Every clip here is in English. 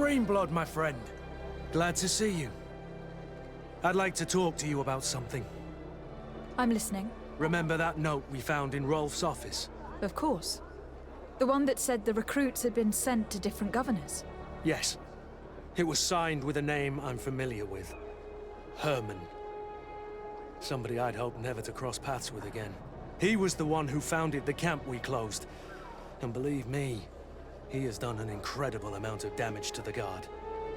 Greenblood, my friend. Glad to see you. I'd like to talk to you about something. I'm listening. Remember that note we found in Rolf's office? Of course. The one that said the recruits had been sent to different governors. Yes. It was signed with a name I'm familiar with. Herman. Somebody I'd hoped never to cross paths with again. He was the one who founded the camp we closed. And believe me, he has done an incredible amount of damage to the Guard.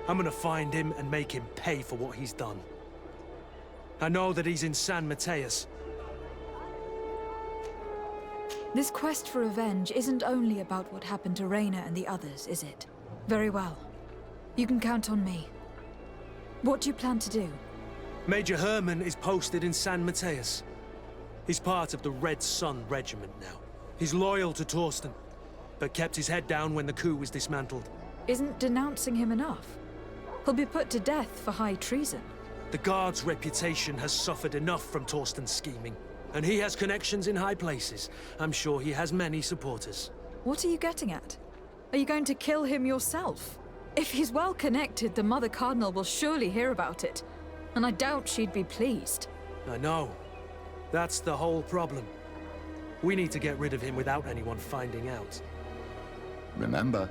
I'm gonna find him and make him pay for what he's done. I know that he's in San Mateus. This quest for revenge isn't only about what happened to Reyna and the others, is it? Very well. You can count on me. What do you plan to do? Major Herman is posted in San Mateus. He's part of the Red Sun Regiment now. He's loyal to Torsten, but kept his head down when the coup was dismantled. Isn't denouncing him enough? He'll be put to death for high treason. The Guard's reputation has suffered enough from Torsten's scheming, and he has connections in high places. I'm sure he has many supporters. What are you getting at? Are you going to kill him yourself? If he's well connected, the Mother Cardinal will surely hear about it. And I doubt she'd be pleased. I know. That's the whole problem. We need to get rid of him without anyone finding out. Remember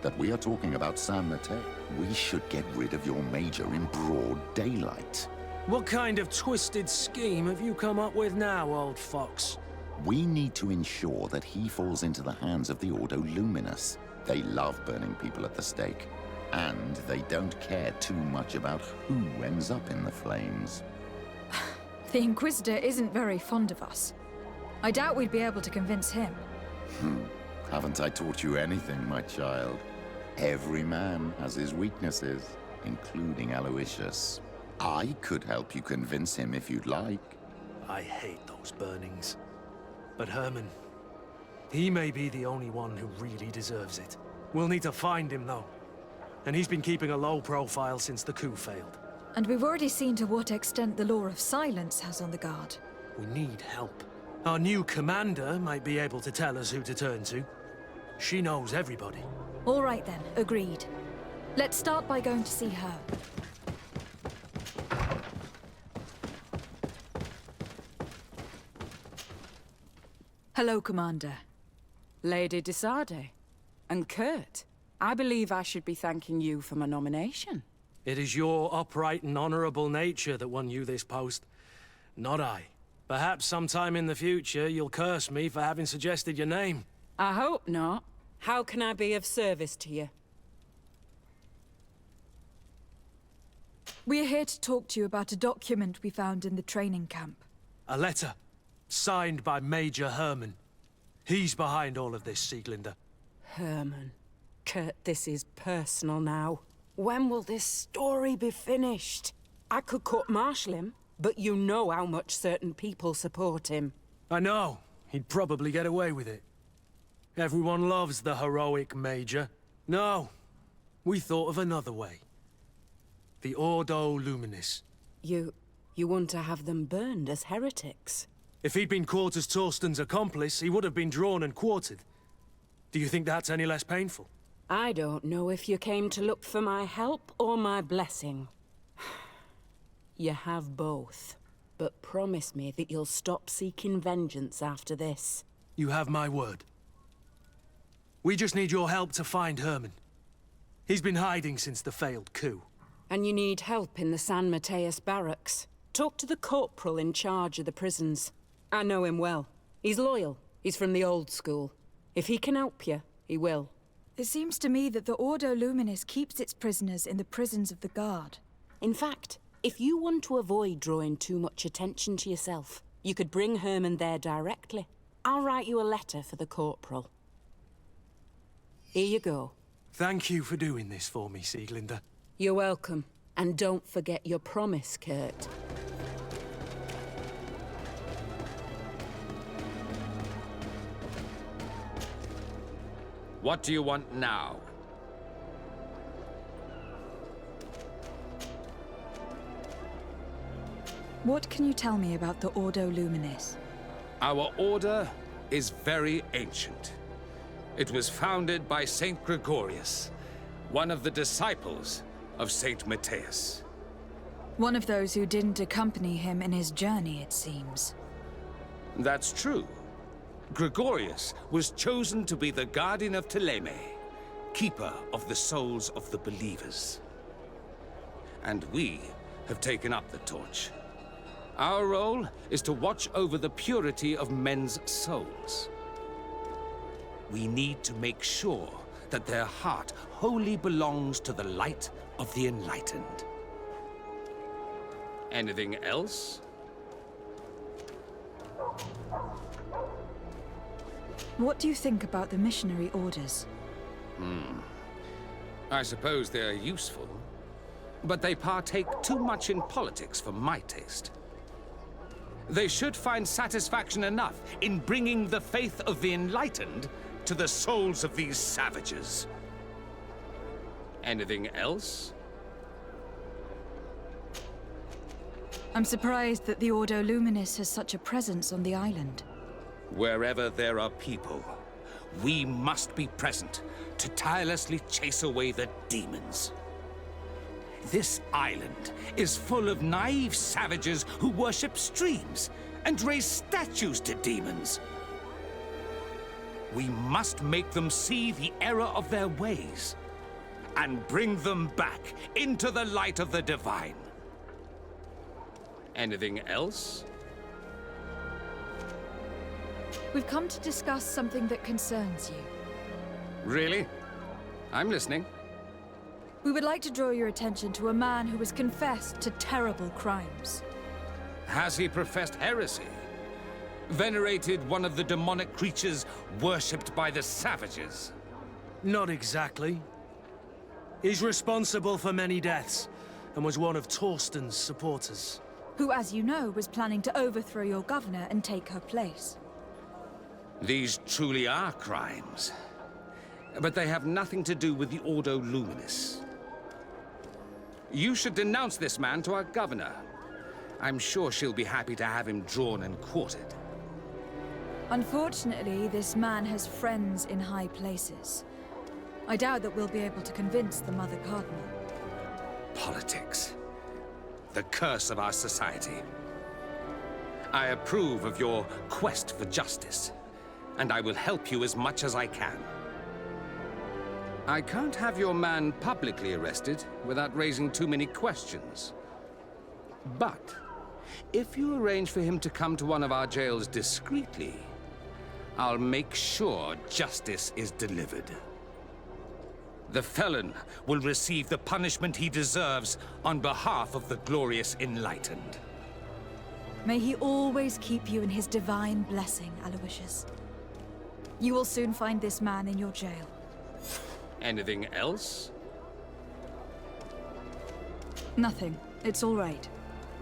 that we are talking about San Mateo. We should get rid of your major in broad daylight. What kind of twisted scheme have you come up with now, old fox? We need to ensure that he falls into the hands of the Ordo Luminous. They love burning people at the stake. And they don't care too much about who ends up in the flames. The Inquisitor isn't very fond of us. I doubt we'd be able to convince him. Haven't I taught you anything, my child? Every man has his weaknesses, including Aloysius. I could help you convince him if you'd like. I hate those burnings. But Herman, he may be the only one who really deserves it. We'll need to find him, though. And he's been keeping a low profile since the coup failed. And we've already seen to what extent the law of silence has on the Guard. We need help. Our new commander might be able to tell us who to turn to. She knows everybody. All right then, agreed. Let's start by going to see her. Hello, Commander. Lady Desade. And Kurt. I believe I should be thanking you for my nomination. It is your upright and honorable nature that won you this post, not I. Perhaps sometime in the future you'll curse me for having suggested your name. I hope not. How can I be of service to you? We're here to talk to you about a document we found in the training camp. A letter, signed by Major Herman. He's behind all of this, Sieglinde. Herman. Kurt, this is personal now. When will this story be finished? I could court-martial him, but you know how much certain people support him. I know. He'd probably get away with it. Everyone loves the heroic Major. No, we thought of another way. The Ordo Luminis. You want to have them burned as heretics? If he'd been caught as Torsten's accomplice, he would have been drawn and quartered. Do you think that's any less painful? I don't know if you came to look for my help or my blessing. You have both. But promise me that you'll stop seeking vengeance after this. You have my word. We just need your help to find Herman. He's been hiding since the failed coup. And you need help in the San Mateus barracks. Talk to the corporal in charge of the prisons. I know him well. He's loyal. He's from the old school. If he can help you, he will. It seems to me that the Ordo Luminis keeps its prisoners in the prisons of the Guard. In fact, if you want to avoid drawing too much attention to yourself, you could bring Herman there directly. I'll write you a letter for the corporal. Here you go. Thank you for doing this for me, Sieglinde. You're welcome. And don't forget your promise, Kurt. What do you want now? What can you tell me about the Ordo Luminis? Our order is very ancient. It was founded by Saint Gregorius, one of the disciples of Saint Matthias. One of those who didn't accompany him in his journey, it seems. That's true. Gregorius was chosen to be the guardian of Teleme, keeper of the souls of the believers. And we have taken up the torch. Our role is to watch over the purity of men's souls. We need to make sure that their heart wholly belongs to the light of the enlightened. Anything else? What do you think about the missionary orders? I suppose they're useful, but they partake too much in politics for my taste. They should find satisfaction enough in bringing the faith of the enlightened to the souls of these savages. Anything else? I'm surprised that the Ordo Luminis has such a presence on the island. Wherever there are people, we must be present to tirelessly chase away the demons. This island is full of naive savages who worship streams and raise statues to demons. We must make them see the error of their ways and bring them back into the light of the divine. Anything else? We've come to discuss something that concerns you. Really? I'm listening. We would like to draw your attention to a man who has confessed to terrible crimes. Has he professed heresy? Venerated one of the demonic creatures worshipped by the savages? Not exactly. He's responsible for many deaths, and was one of Torsten's supporters. Who, as you know, was planning to overthrow your governor and take her place. These truly are crimes. But they have nothing to do with the Ordo Luminis. You should denounce this man to our governor. I'm sure she'll be happy to have him drawn and quartered. Unfortunately, this man has friends in high places. I doubt that we'll be able to convince the Mother Cardinal. Politics. The curse of our society. I approve of your quest for justice, and I will help you as much as I can. I can't have your man publicly arrested without raising too many questions. But if you arrange for him to come to one of our jails discreetly, I'll make sure justice is delivered. The felon will receive the punishment he deserves on behalf of the glorious enlightened. May he always keep you in his divine blessing, Aloysius. You will soon find this man in your jail. Anything else? Nothing. It's all right.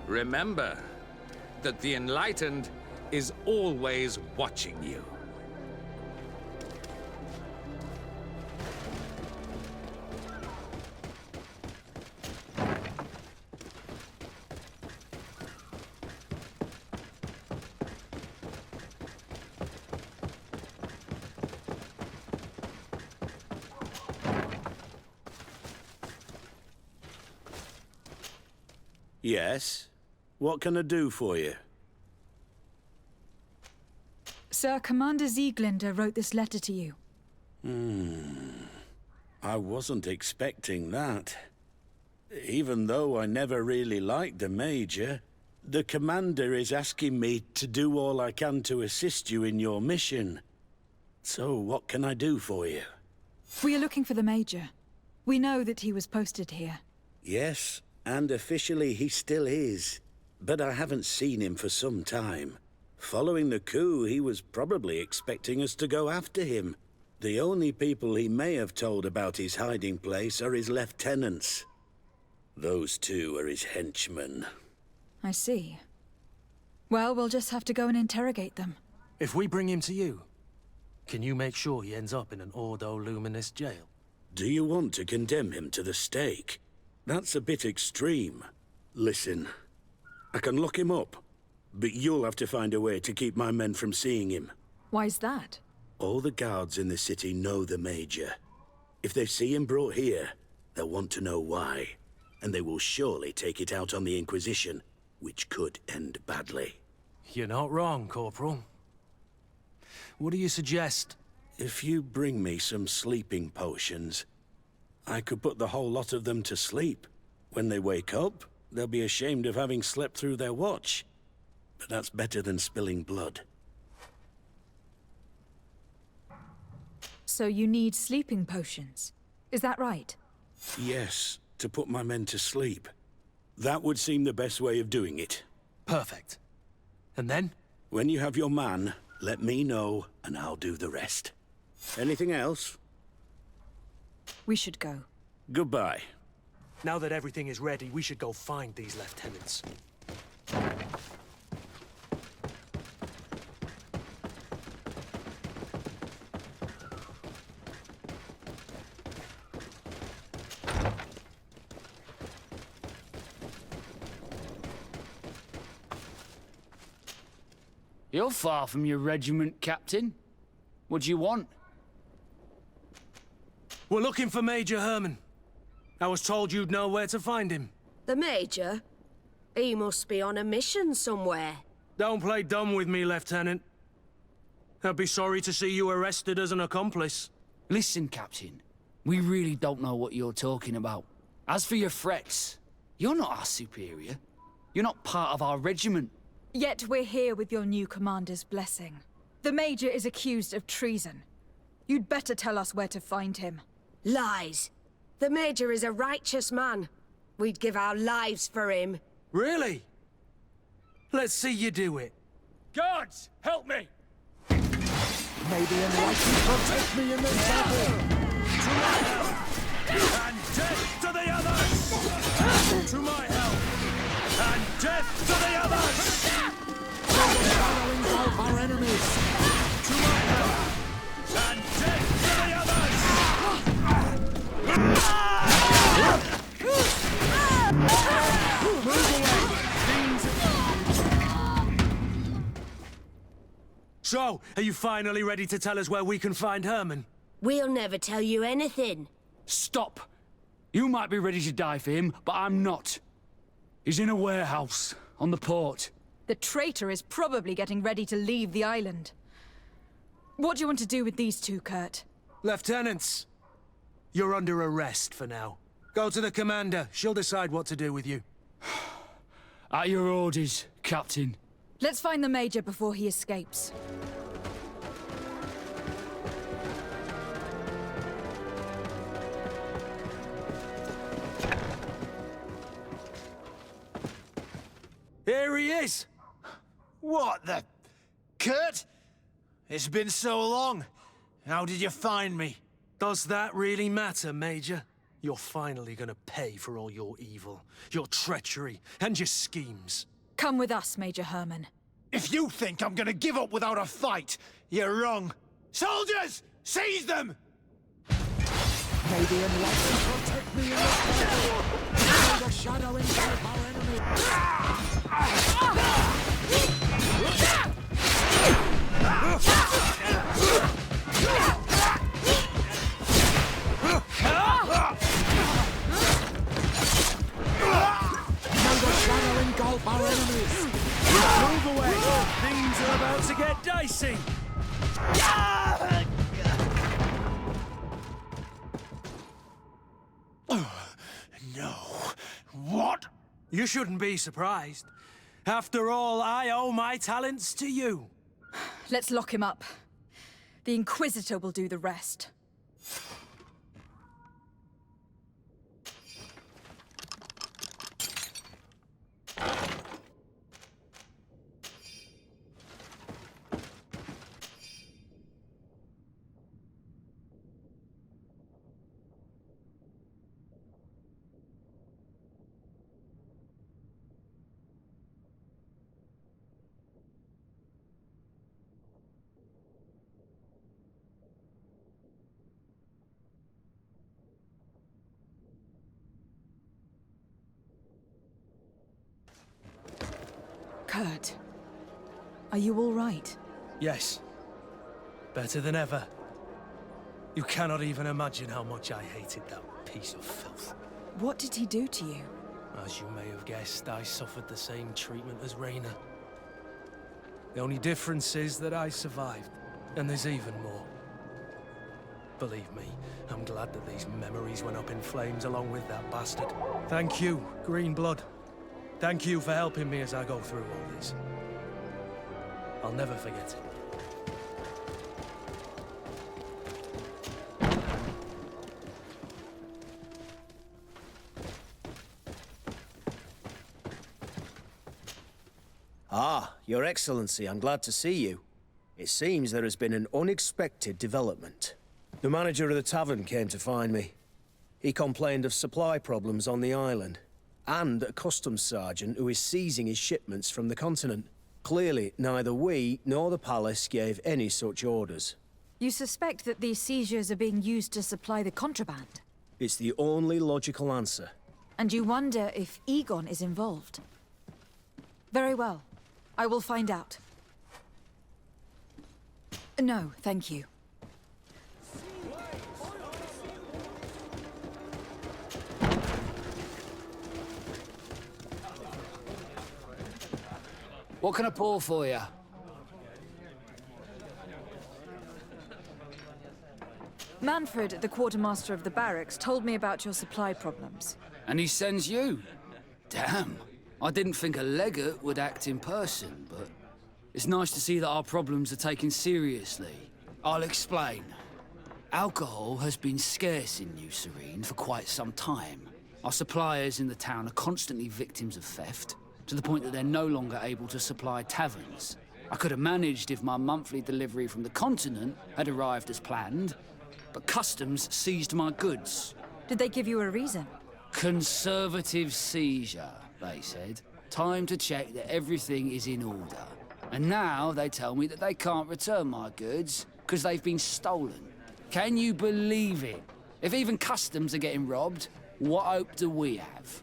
Remember that the enlightened is always watching you. Yes? What can I do for you? Sir, Commander Sieglinde wrote this letter to you. I wasn't expecting that. Even though I never really liked the Major, the Commander is asking me to do all I can to assist you in your mission. So what can I do for you? We are looking for the Major. We know that he was posted here. Yes, and officially he still is. But I haven't seen him for some time. Following the coup, he was probably expecting us to go after him. The only people he may have told about his hiding place are his lieutenants. Those two are his henchmen. I see. Well, we'll just have to go and interrogate them. If we bring him to you, can you make sure he ends up in an Ordo Luminis jail? Do you want to condemn him to the stake? That's a bit extreme. Listen, I can lock him up, but you'll have to find a way to keep my men from seeing him. Why's that? All the guards in the city know the Major. If they see him brought here, They'll want to know why, and they will surely take it out on the Inquisition, which could end badly. You're not wrong, Corporal. What do you suggest? If you bring me some sleeping potions, I could put the whole lot of them to sleep. When they wake up, they'll be ashamed of having slept through their watch. But that's better than spilling blood. So you need sleeping potions. Is that right? Yes, to put my men to sleep. That would seem the best way of doing it. Perfect. And then? When you have your man, let me know, and I'll do the rest. Anything else? We should go. Goodbye. Now that everything is ready, we should go find these lieutenants. You're far from your regiment, Captain. What do you want? We're looking for Major Herman. I was told you'd know where to find him. The Major? He must be on a mission somewhere. Don't play dumb with me, Lieutenant. I'd be sorry to see you arrested as an accomplice. Listen, Captain. We really don't know what you're talking about. As for your threats, you're not our superior. You're not part of our regiment. Yet we're here with your new commander's blessing. The Major is accused of treason. You'd better tell us where to find him. Lies. The Major is a righteous man. We'd give our lives for him. Really? Let's see you do it. Guards, help me! Maybe enlightenment protect me in this battle! To my help! And death to the others! To my help! And death to the others! Following out our enemies! To my help! And death to the others! So, are you finally ready to tell us where we can find Herman? We'll never tell you anything. Stop! You might be ready to die for him, but I'm not. He's in a warehouse, on the port. The traitor is probably getting ready to leave the island. What do you want to do with these two, Kurt? Lieutenants, you're under arrest for now. Go to the commander. She'll decide what to do with you. At your orders, Captain. Let's find the Major before he escapes. Here he is! What the... Kurt? It's been so long. How did you find me? Does that really matter, Major? You're finally gonna pay for all your evil, your treachery, and your schemes. Come with us, Major Herman. If you think I'm gonna give up without a fight, you're wrong. Soldiers! Seize them! Maybe enlightenment protect me in this battle! May the shadow engulf our enemies! Engulf our enemies! Move away! Things are about to get dicey! No. What? You shouldn't be surprised. After all, I owe my talents to you. Let's lock him up. The Inquisitor will do the rest. Kurt, are you all right? Yes. Better than ever. You cannot even imagine how much I hated that piece of filth. What did he do to you? As you may have guessed, I suffered the same treatment as Raina. The only difference is that I survived, and there's even more. Believe me, I'm glad that these memories went up in flames along with that bastard. Thank you, Green Blood. Thank you for helping me as I go through all this. I'll never forget it. Ah, Your Excellency, I'm glad to see you. It seems there has been an unexpected development. The manager of the tavern came to find me. He complained of supply problems on the island, and a customs sergeant who is seizing his shipments from the continent. Clearly, neither we nor the palace gave any such orders. You suspect that these seizures are being used to supply the contraband? It's the only logical answer. And you wonder if Эгон is involved? Very well. I will find out. No, thank you. What can I pour for you? Manfred, the quartermaster of the barracks, told me about your supply problems. And he sends you? Damn. I didn't think a legate would act in person, but it's nice to see that our problems are taken seriously. I'll explain. Alcohol has been scarce in New Serene for quite some time. Our suppliers in the town are constantly victims of theft, to the point that they're no longer able to supply taverns. I could have managed if my monthly delivery from the continent had arrived as planned, but customs seized my goods. Did they give you a reason? Conservative seizure, they said. Time to check that everything is in order. And now they tell me that they can't return my goods because they've been stolen. Can you believe it? If even customs are getting robbed, what hope do we have?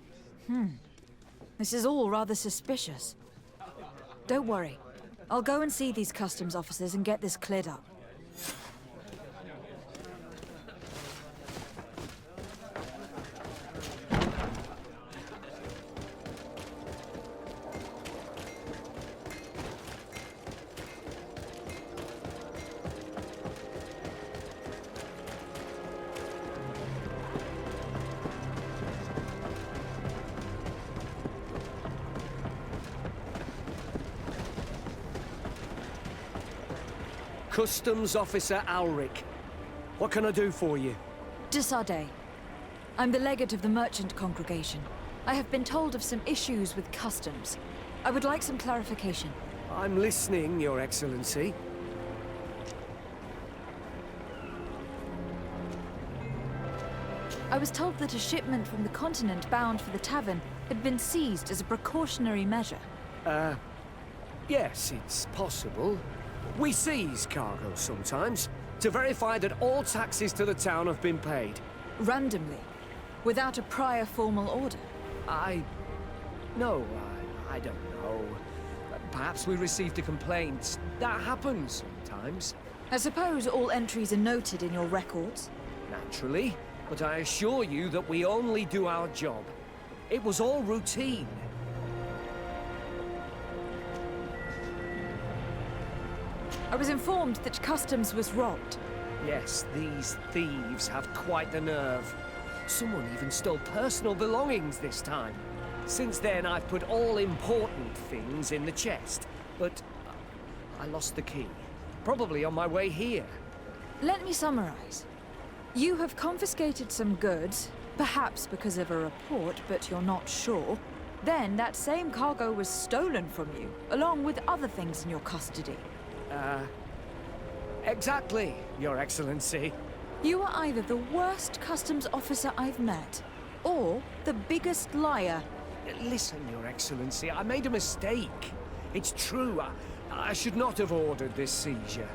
This is all rather suspicious. Don't worry. I'll go and see these customs officers and get this cleared up. Customs Officer Alric. What can I do for you? Desade. I'm the legate of the merchant congregation. I have been told of some issues with customs. I would like some clarification. I'm listening, Your Excellency. I was told that a shipment from the continent bound for the tavern had been seized as a precautionary measure. Yes, it's possible. We seize cargo sometimes, to verify that all taxes to the town have been paid. Randomly, without a prior formal order. No, I don't know. Perhaps we received a complaint. That happens sometimes. I suppose all entries are noted in your records? Naturally, but I assure you that we only do our job. It was all routine. I was informed that customs was robbed. Yes, these thieves have quite the nerve. Someone even stole personal belongings this time. Since then, I've put all important things in the chest, but I lost the key. Probably on my way here. Let me summarize. You have confiscated some goods, perhaps because of a report, but you're not sure. Then that same cargo was stolen from you, along with other things in your custody. Exactly, Your Excellency. You are either the worst customs officer I've met, or the biggest liar. Listen, Your Excellency, I made a mistake. It's true, I should not have ordered this seizure.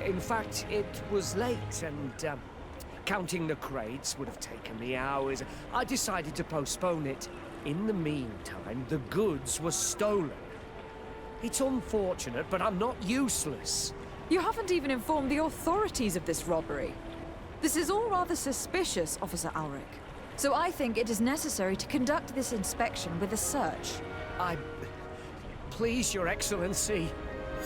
In fact, it was late, and counting the crates would have taken me hours. I decided to postpone it. In the meantime, the goods were stolen. It's unfortunate, but I'm not useless. You haven't even informed the authorities of this robbery. This is all rather suspicious, Officer Ulrich. So I think it is necessary to conduct this inspection with a search. Please, Your Excellency.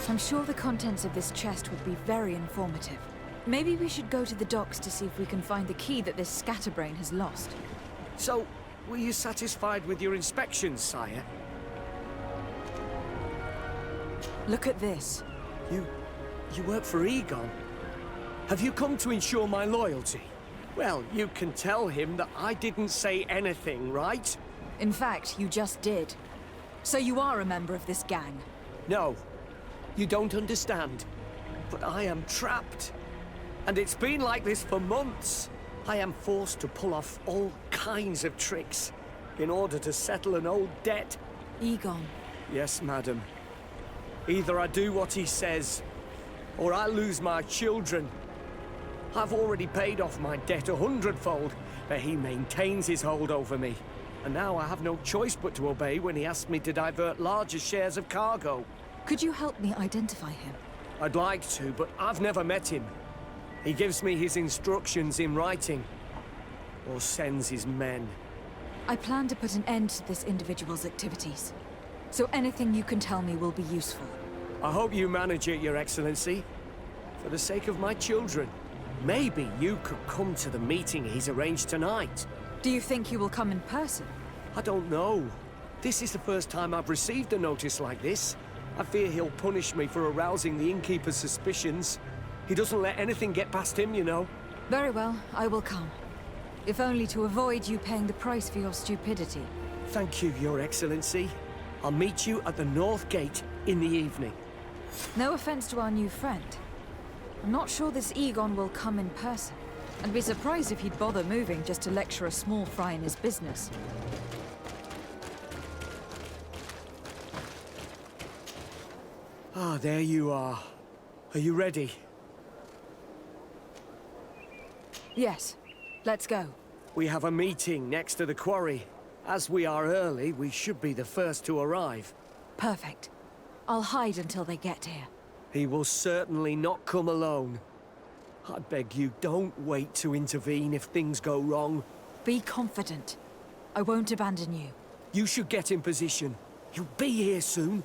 I'm sure the contents of this chest would be very informative. Maybe we should go to the docks to see if we can find the key that this scatterbrain has lost. So, were you satisfied with your inspections, sire? Look at this. You work for Эгон? Have you come to ensure my loyalty? Well, you can tell him that I didn't say anything, right? In fact, you just did. So you are a member of this gang? No. You don't understand. But I am trapped. And it's been like this for months. I am forced to pull off all kinds of tricks in order to settle an old debt. Эгон. Yes, madam. Either I do what he says, or I lose my children. I've already paid off my debt 100-fold, but he maintains his hold over me. And now I have no choice but to obey when he asks me to divert larger shares of cargo. Could you help me identify him? I'd like to, but I've never met him. He gives me his instructions in writing, or sends his men. I plan to put an end to this individual's activities. So anything you can tell me will be useful. I hope you manage it, Your Excellency. For the sake of my children. Maybe you could come to the meeting he's arranged tonight. Do you think he will come in person? I don't know. This is the first time I've received a notice like this. I fear he'll punish me for arousing the innkeeper's suspicions. He doesn't let anything get past him, you know. Very well, I will come. If only to avoid you paying the price for your stupidity. Thank you, Your Excellency. I'll meet you at the North Gate in the evening. No offense to our new friend. I'm not sure this Эгон will come in person. I'd be surprised if he'd bother moving just to lecture a small fry in his business. Ah, there you are. Are you ready? Yes. Let's go. We have a meeting next to the quarry. As we are early, we should be the first to arrive. Perfect. I'll hide until they get here. He will certainly not come alone. I beg you, don't wait to intervene if things go wrong. Be confident. I won't abandon you. You should get in position. You'll be here soon.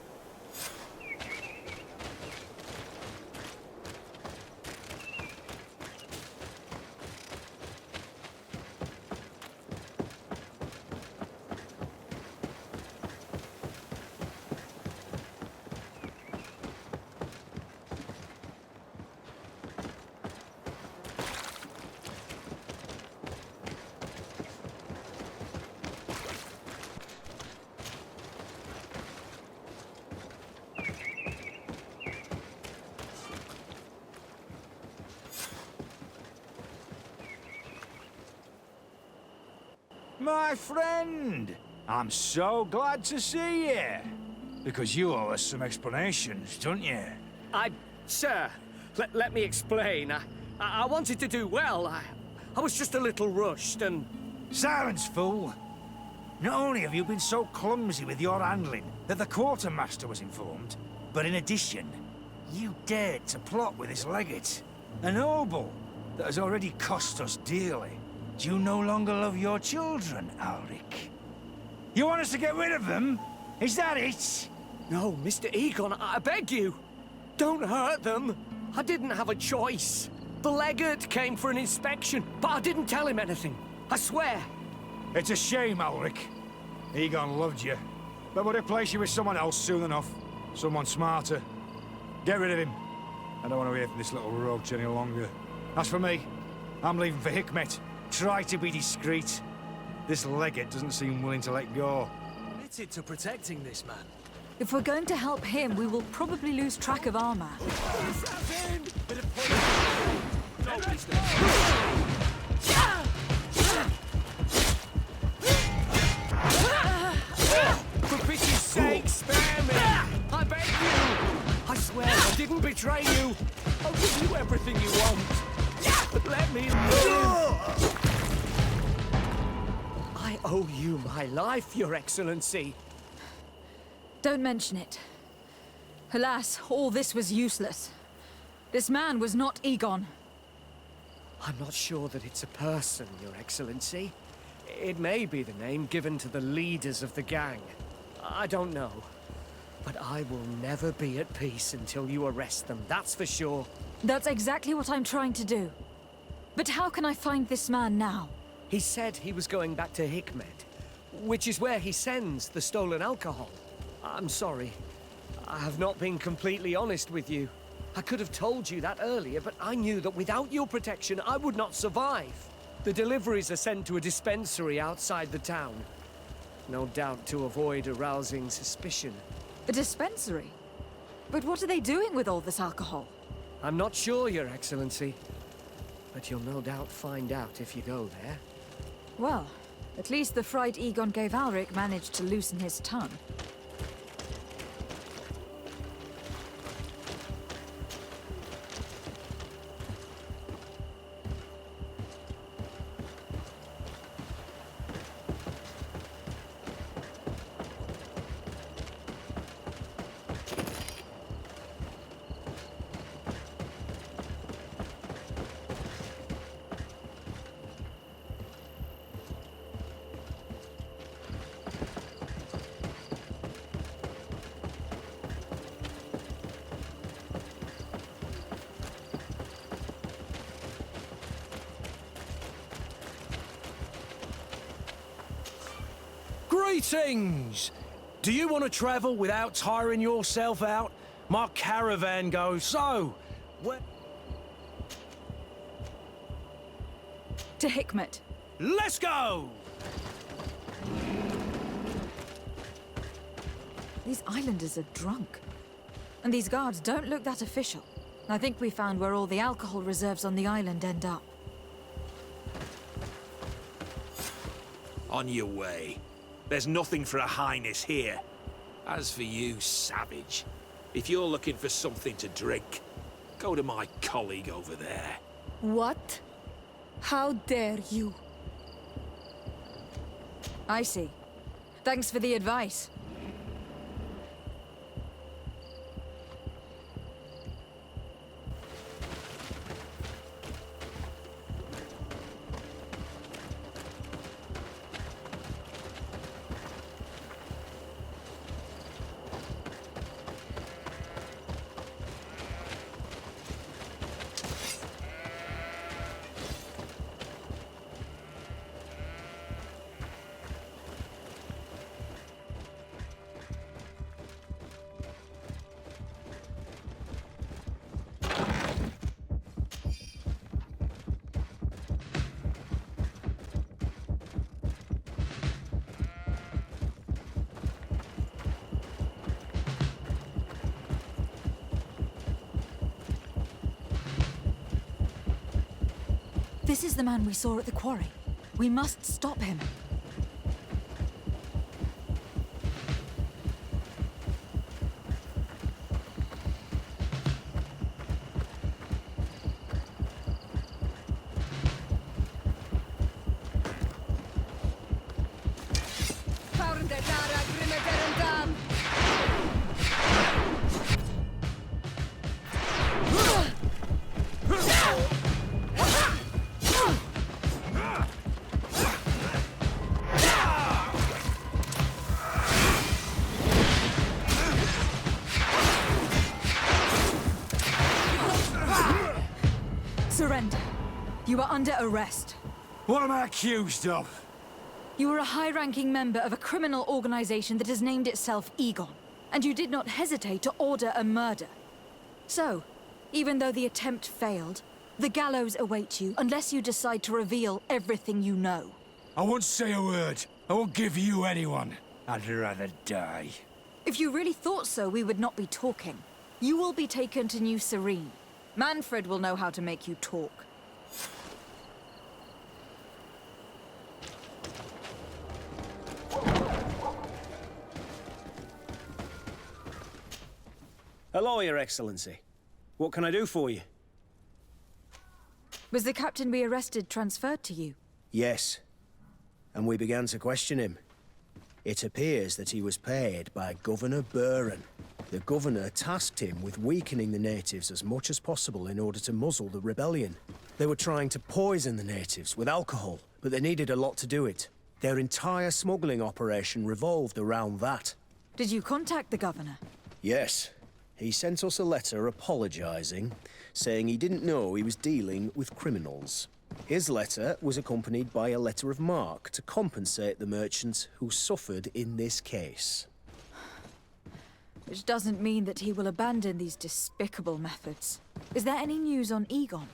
My friend, I'm so glad to see you. Because you owe us some explanations, don't you? Sir, let me explain. I wanted to do well. I was just a little rushed and... Silence, fool. Not only have you been so clumsy with your handling that the quartermaster was informed, but in addition, you dared to plot with this legate, a noble that has already cost us dearly. Do you no longer love your children, Ulrich? You want us to get rid of them? Is that it? No, Mr. Эгон, I beg you. Don't hurt them. I didn't have a choice. The legate came for an inspection, but I didn't tell him anything. I swear. It's a shame, Ulrich. Эгon loved you, but would replace you with someone else soon enough. Someone smarter. Get rid of him. I don't want to hear from this little roach any longer. As for me, I'm leaving for Hikmet. Try to be discreet. This legate doesn't seem willing to let go. Committed to protecting this man. If we're going to help him, we will probably lose track of our man. For pity's sake, spare me! I beg you! I swear I didn't betray you! I'll give you everything you want! But let me live! I owe you my life, Your Excellency. Don't mention it. Alas, all this was useless. This man was not Эгон. I'm not sure that it's a person, Your Excellency. It may be the name given to the leaders of the gang. I don't know. But I will never be at peace until you arrest them, that's for sure. That's exactly what I'm trying to do. But how can I find this man now? He said he was going back to Hikmet, which is where he sends the stolen alcohol. I'm sorry. I have not been completely honest with you. I could have told you that earlier, but I knew that without your protection, I would not survive. The deliveries are sent to a dispensary outside the town. No doubt to avoid arousing suspicion. A dispensary? But what are they doing with all this alcohol? I'm not sure, Your Excellency. But you'll no doubt find out if you go there. Well, at least the fright Эгон gave Alric managed to loosen his tongue. Greetings! Do you want to travel without tiring yourself out? My caravan goes so. To Hikmet. Let's go! These islanders are drunk. And these guards don't look that official. I think we found where all the alcohol reserves on the island end up. On your way. There's nothing for a highness here. As for you, savage, if you're looking for something to drink, go to my colleague over there. What? How dare you? I see. Thanks for the advice. This is the man we saw at the quarry. We must stop him. Surrender. You are under arrest. What am I accused of? You are a high-ranking member of a criminal organization that has named itself Эгон, and you did not hesitate to order a murder. So, even though the attempt failed, the gallows await you unless you decide to reveal everything you know. I won't say a word. I won't give you anyone. I'd rather die. If you really thought so, we would not be talking. You will be taken to New Serene. Manfred will know how to make you talk. Hello, Your Excellency. What can I do for you? Was the captain we arrested transferred to you? Yes. And we began to question him. It appears that he was paid by Governor Buren. The governor tasked him with weakening the natives as much as possible in order to muzzle the rebellion. They were trying to poison the natives with alcohol, but they needed a lot to do it. Their entire smuggling operation revolved around that. Did you contact the governor? Yes. He sent us a letter apologizing, saying he didn't know he was dealing with criminals. His letter was accompanied by a letter of marque to compensate the merchants who suffered in this case. Which doesn't mean that he will abandon these despicable methods. Is there any news on Эгон?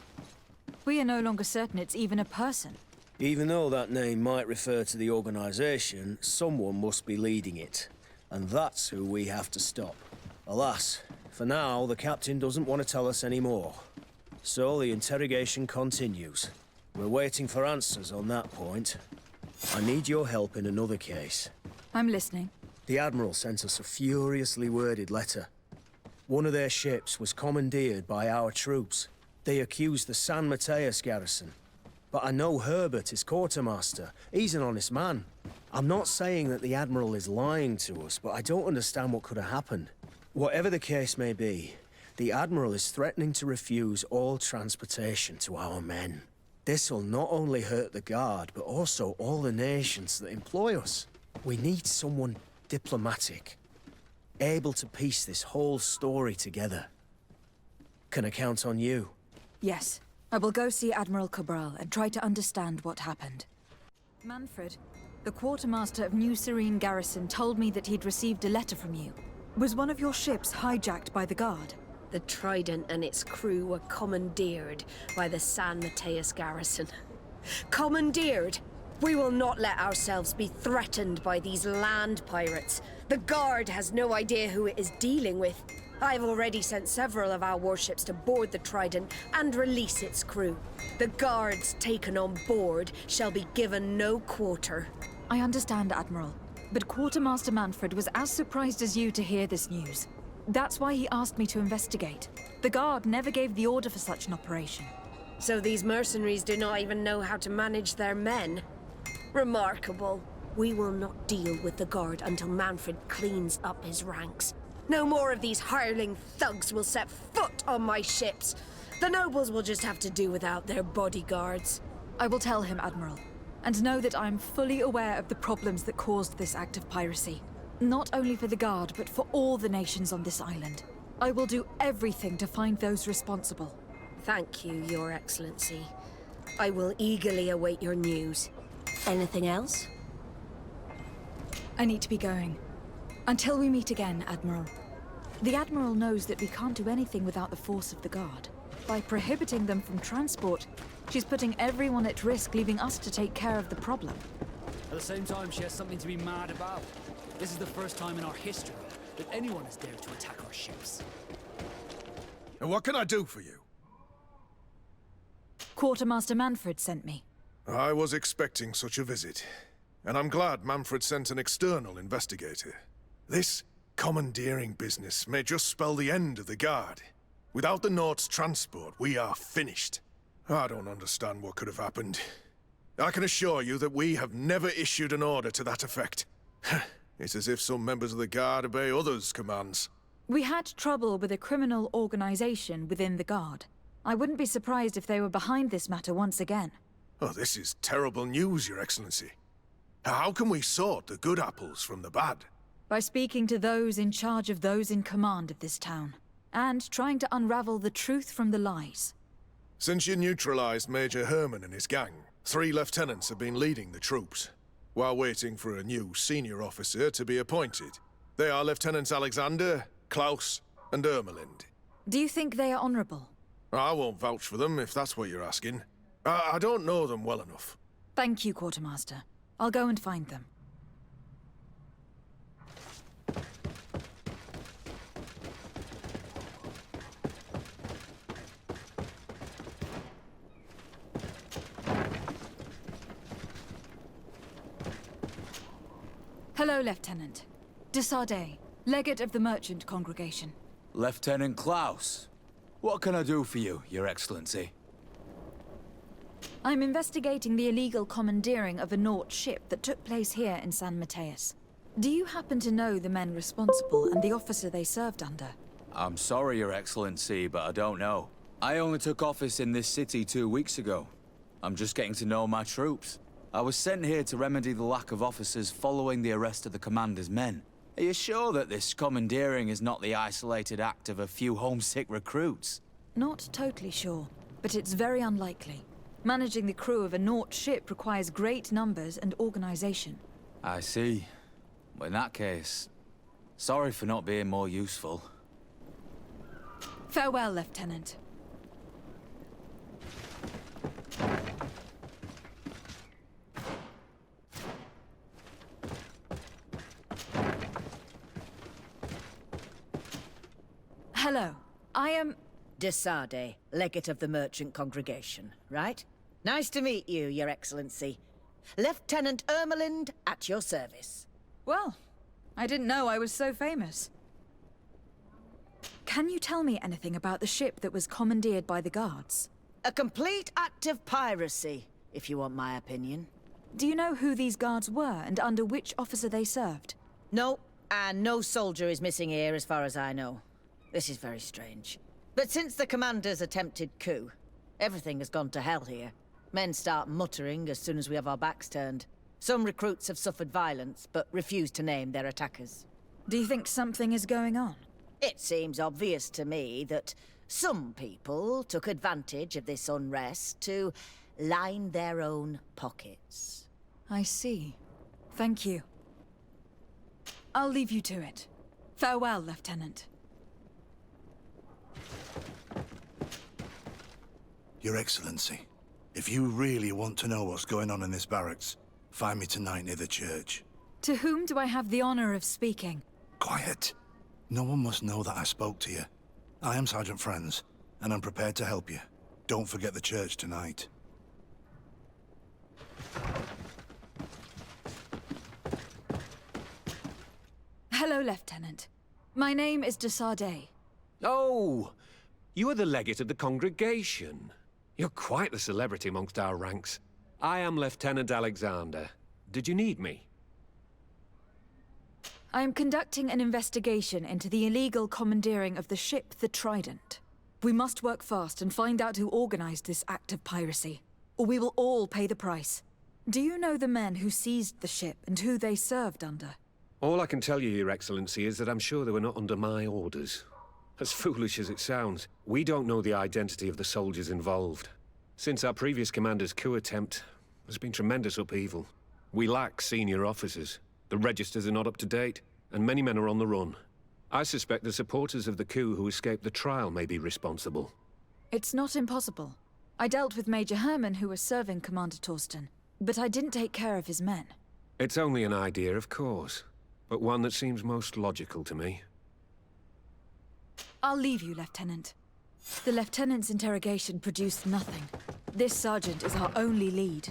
We are no longer certain it's even a person. Even though that name might refer to the organization, someone must be leading it. And that's who we have to stop. Alas, for now, the captain doesn't want to tell us any more. So the interrogation continues. We're waiting for answers on that point. I need your help in another case. I'm listening. The Admiral sent us a furiously worded letter. One of their ships was commandeered by our troops. They accused the San Mateus garrison. But I know Herbert is quartermaster. He's an honest man. I'm not saying that the Admiral is lying to us, but I don't understand what could have happened. Whatever the case may be, the Admiral is threatening to refuse all transportation to our men. This will not only hurt the Guard, but also all the nations that employ us. We need someone diplomatic, able to piece this whole story together. Can I count on you? Yes. I will go see Admiral Cabral and try to understand what happened. Manfred, the quartermaster of New Serene Garrison told me that he'd received a letter from you. Was one of your ships hijacked by the Guard? The Trident and its crew were commandeered by the San Mateus garrison. Commandeered? We will not let ourselves be threatened by these land pirates. The Guard has no idea who it is dealing with. I've already sent several of our warships to board the Trident and release its crew. The Guards taken on board shall be given no quarter. I understand, Admiral. But Quartermaster Manfred was as surprised as you to hear this news. That's why he asked me to investigate. The Guard never gave the order for such an operation. So these mercenaries do not even know how to manage their men? Remarkable. We will not deal with the Guard until Manfred cleans up his ranks. No more of these hireling thugs will set foot on my ships. The nobles will just have to do without their bodyguards. I will tell him, Admiral. And know that I am fully aware of the problems that caused this act of piracy. Not only for the Guard, but for all the nations on this island. I will do everything to find those responsible. Thank you, Your Excellency. I will eagerly await your news. Anything else? I need to be going. Until we meet again, Admiral. The Admiral knows that we can't do anything without the force of the Guard. By prohibiting them from transport, she's putting everyone at risk, leaving us to take care of the problem. At the same time, she has something to be mad about. This is the first time in our history that anyone has dared to attack our ships. And what can I do for you? Quartermaster Manfred sent me. I was expecting such a visit, and I'm glad Manfred sent an external investigator. This commandeering business may just spell the end of the Guard. Without the Nord's transport, we are finished. I don't understand what could have happened. I can assure you that we have never issued an order to that effect. It's as if some members of the Guard obey others' commands. We had trouble with a criminal organization within the Guard. I wouldn't be surprised if they were behind this matter once again. Oh, this is terrible news, Your Excellency. How can we sort the good apples from the bad? By speaking to those in charge of those in command of this town, and trying to unravel the truth from the lies. Since you neutralized Major Herman and his gang, 3 lieutenants have been leading the troops, while waiting for a new senior officer to be appointed. They are Lieutenants Alexander, Klaus, and Ermelind. Do you think they are honorable? I won't vouch for them, if that's what you're asking. I don't know them well enough. Thank you, Quartermaster. I'll go and find them. Hello, Lieutenant. Desardet, legate of the merchant congregation. Lieutenant Klaus. What can I do for you, Your Excellency? I'm investigating the illegal commandeering of a Nort ship that took place here in San Mateus. Do you happen to know the men responsible and the officer they served under? I'm sorry, Your Excellency, but I don't know. I only took office in this city 2 weeks ago. I'm just getting to know my troops. I was sent here to remedy the lack of officers following the arrest of the commander's men. Are you sure that this commandeering is not the isolated act of a few homesick recruits? Not totally sure, but it's very unlikely. Managing the crew of a Naut ship requires great numbers and organization. I see. Well, in that case, sorry for not being more useful. Farewell, Lieutenant. Hello. I am... Desade, legate of the merchant congregation, right? Nice to meet you, Your Excellency. Lieutenant Ermelind, at your service. Well, I didn't know I was so famous. Can you tell me anything about the ship that was commandeered by the guards? A complete act of piracy, if you want my opinion. Do you know who these guards were and under which officer they served? No, and no soldier is missing here as far as I know. This is very strange. But since the commander's attempted coup, everything has gone to hell here. Men start muttering as soon as we have our backs turned. Some recruits have suffered violence, but refuse to name their attackers. Do you think something is going on? It seems obvious to me that some people took advantage of this unrest to line their own pockets. I see. Thank you. I'll leave you to it. Farewell, Lieutenant. Your Excellency, if you really want to know what's going on in this barracks, find me tonight near the church. To whom do I have the honor of speaking? Quiet. No one must know that I spoke to you. I am Sergeant Franz, and I'm prepared to help you. Don't forget the church tonight. Hello, Lieutenant. My name is Desade. Oh, you are the legate of the congregation. You're quite the celebrity amongst our ranks. I am Lieutenant Alexander. Did you need me? I am conducting an investigation into the illegal commandeering of the ship the Trident. We must work fast and find out who organized this act of piracy, or we will all pay the price. Do you know the men who seized the ship and who they served under? All I can tell you, Your Excellency, is that I'm sure they were not under my orders. As foolish as it sounds, we don't know the identity of the soldiers involved. Since our previous commander's coup attempt, there's been tremendous upheaval. We lack senior officers. The registers are not up to date, and many men are on the run. I suspect the supporters of the coup who escaped the trial may be responsible. It's not impossible. I dealt with Major Herman, who was serving Commander Torsten, but I didn't take care of his men. It's only an idea, of course, but one that seems most logical to me. I'll leave you, Lieutenant. The Lieutenant's interrogation produced nothing. This sergeant is our only lead.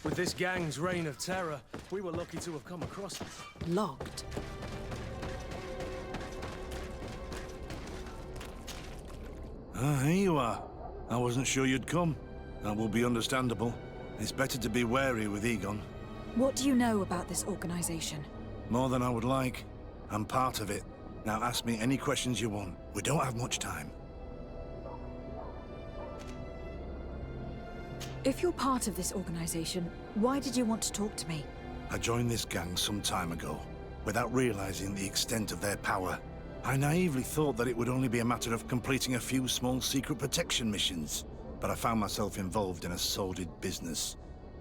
With this gang's reign of terror, we were lucky to have come across it. Locked. Ah, here you are. I wasn't sure you'd come. That will be understandable. It's better to be wary with Эгон. What do you know about this organization? More than I would like. I'm part of it. Now ask me any questions you want. We don't have much time. If you're part of this organization, why did you want to talk to me? I joined this gang some time ago, without realizing the extent of their power. I naively thought that it would only be a matter of completing a few small secret protection missions. But I found myself involved in a sordid business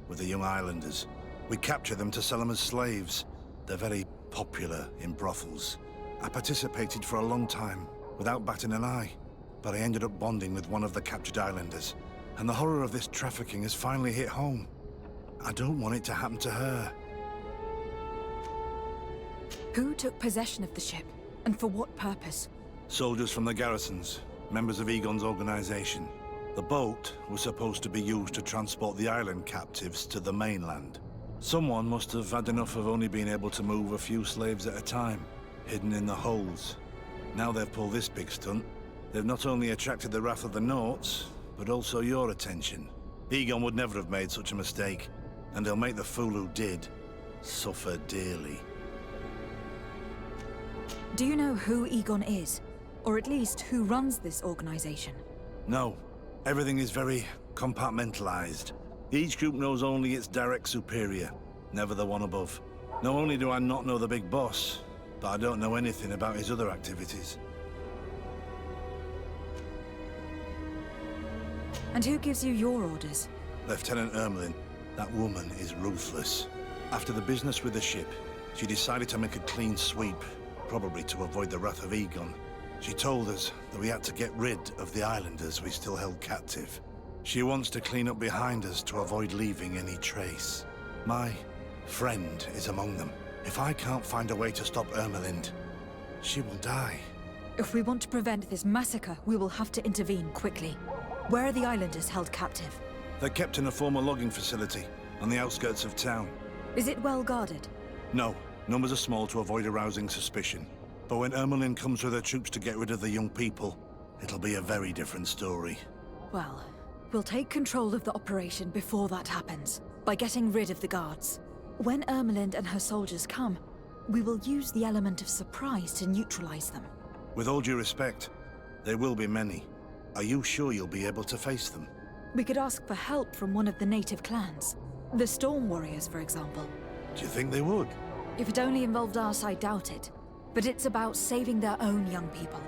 with the young islanders. We capture them to sell them as slaves. They're very popular in brothels. I participated for a long time, without batting an eye. But I ended up bonding with one of the captured islanders. And the horror of this trafficking has finally hit home. I don't want it to happen to her. Who took possession of the ship, and for what purpose? Soldiers from the garrisons, members of Эгон's organization. The boat was supposed to be used to transport the island captives to the mainland. Someone must have had enough of only being able to move a few slaves at a time, hidden in the holds. Now they've pulled this big stunt. They've not only attracted the wrath of the Nauts, but also your attention. Эгon would never have made such a mistake, and they'll make the fool who did suffer dearly. Do you know who Эгон is? Or at least who runs this organization? No. Everything is very compartmentalized. Each group knows only its direct superior, never the one above. Not only do I not know the big boss, but I don't know anything about his other activities. And who gives you your orders? Lieutenant Ermelin. That woman is ruthless. After the business with the ship, she decided to make a clean sweep, probably to avoid the wrath of Эгон. She told us that we had to get rid of the islanders we still held captive. She wants to clean up behind us to avoid leaving any trace. My friend is among them. If I can't find a way to stop Ermelin, she will die. If we want to prevent this massacre, we will have to intervene quickly. Where are the islanders held captive? They're kept in a former logging facility on the outskirts of town. Is it well guarded? No, numbers are small to avoid arousing suspicion. But when Ermelin comes with her troops to get rid of the young people, it'll be a very different story. Well, we'll take control of the operation before that happens, by getting rid of the guards. When Ermelin and her soldiers come, we will use the element of surprise to neutralize them. With all due respect, there will be many. Are you sure you'll be able to face them? We could ask for help from one of the native clans. The Storm Warriors, for example. Do you think they would? If it only involved us, I doubt it. But it's about saving their own young people.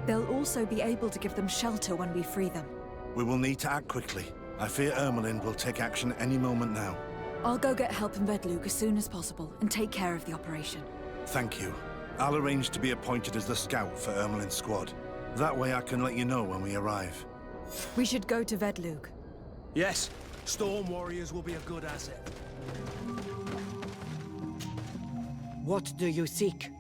They'll also be able to give them shelter when we free them. We will need to act quickly. I fear Ermelin will take action any moment now. I'll go get help in Vedlug as soon as possible and take care of the operation. Thank you. I'll arrange to be appointed as the scout for Ermelin's squad. That way I can let you know when we arrive. We should go to Vedlug. Yes, Storm Warriors will be a good asset. What do you seek?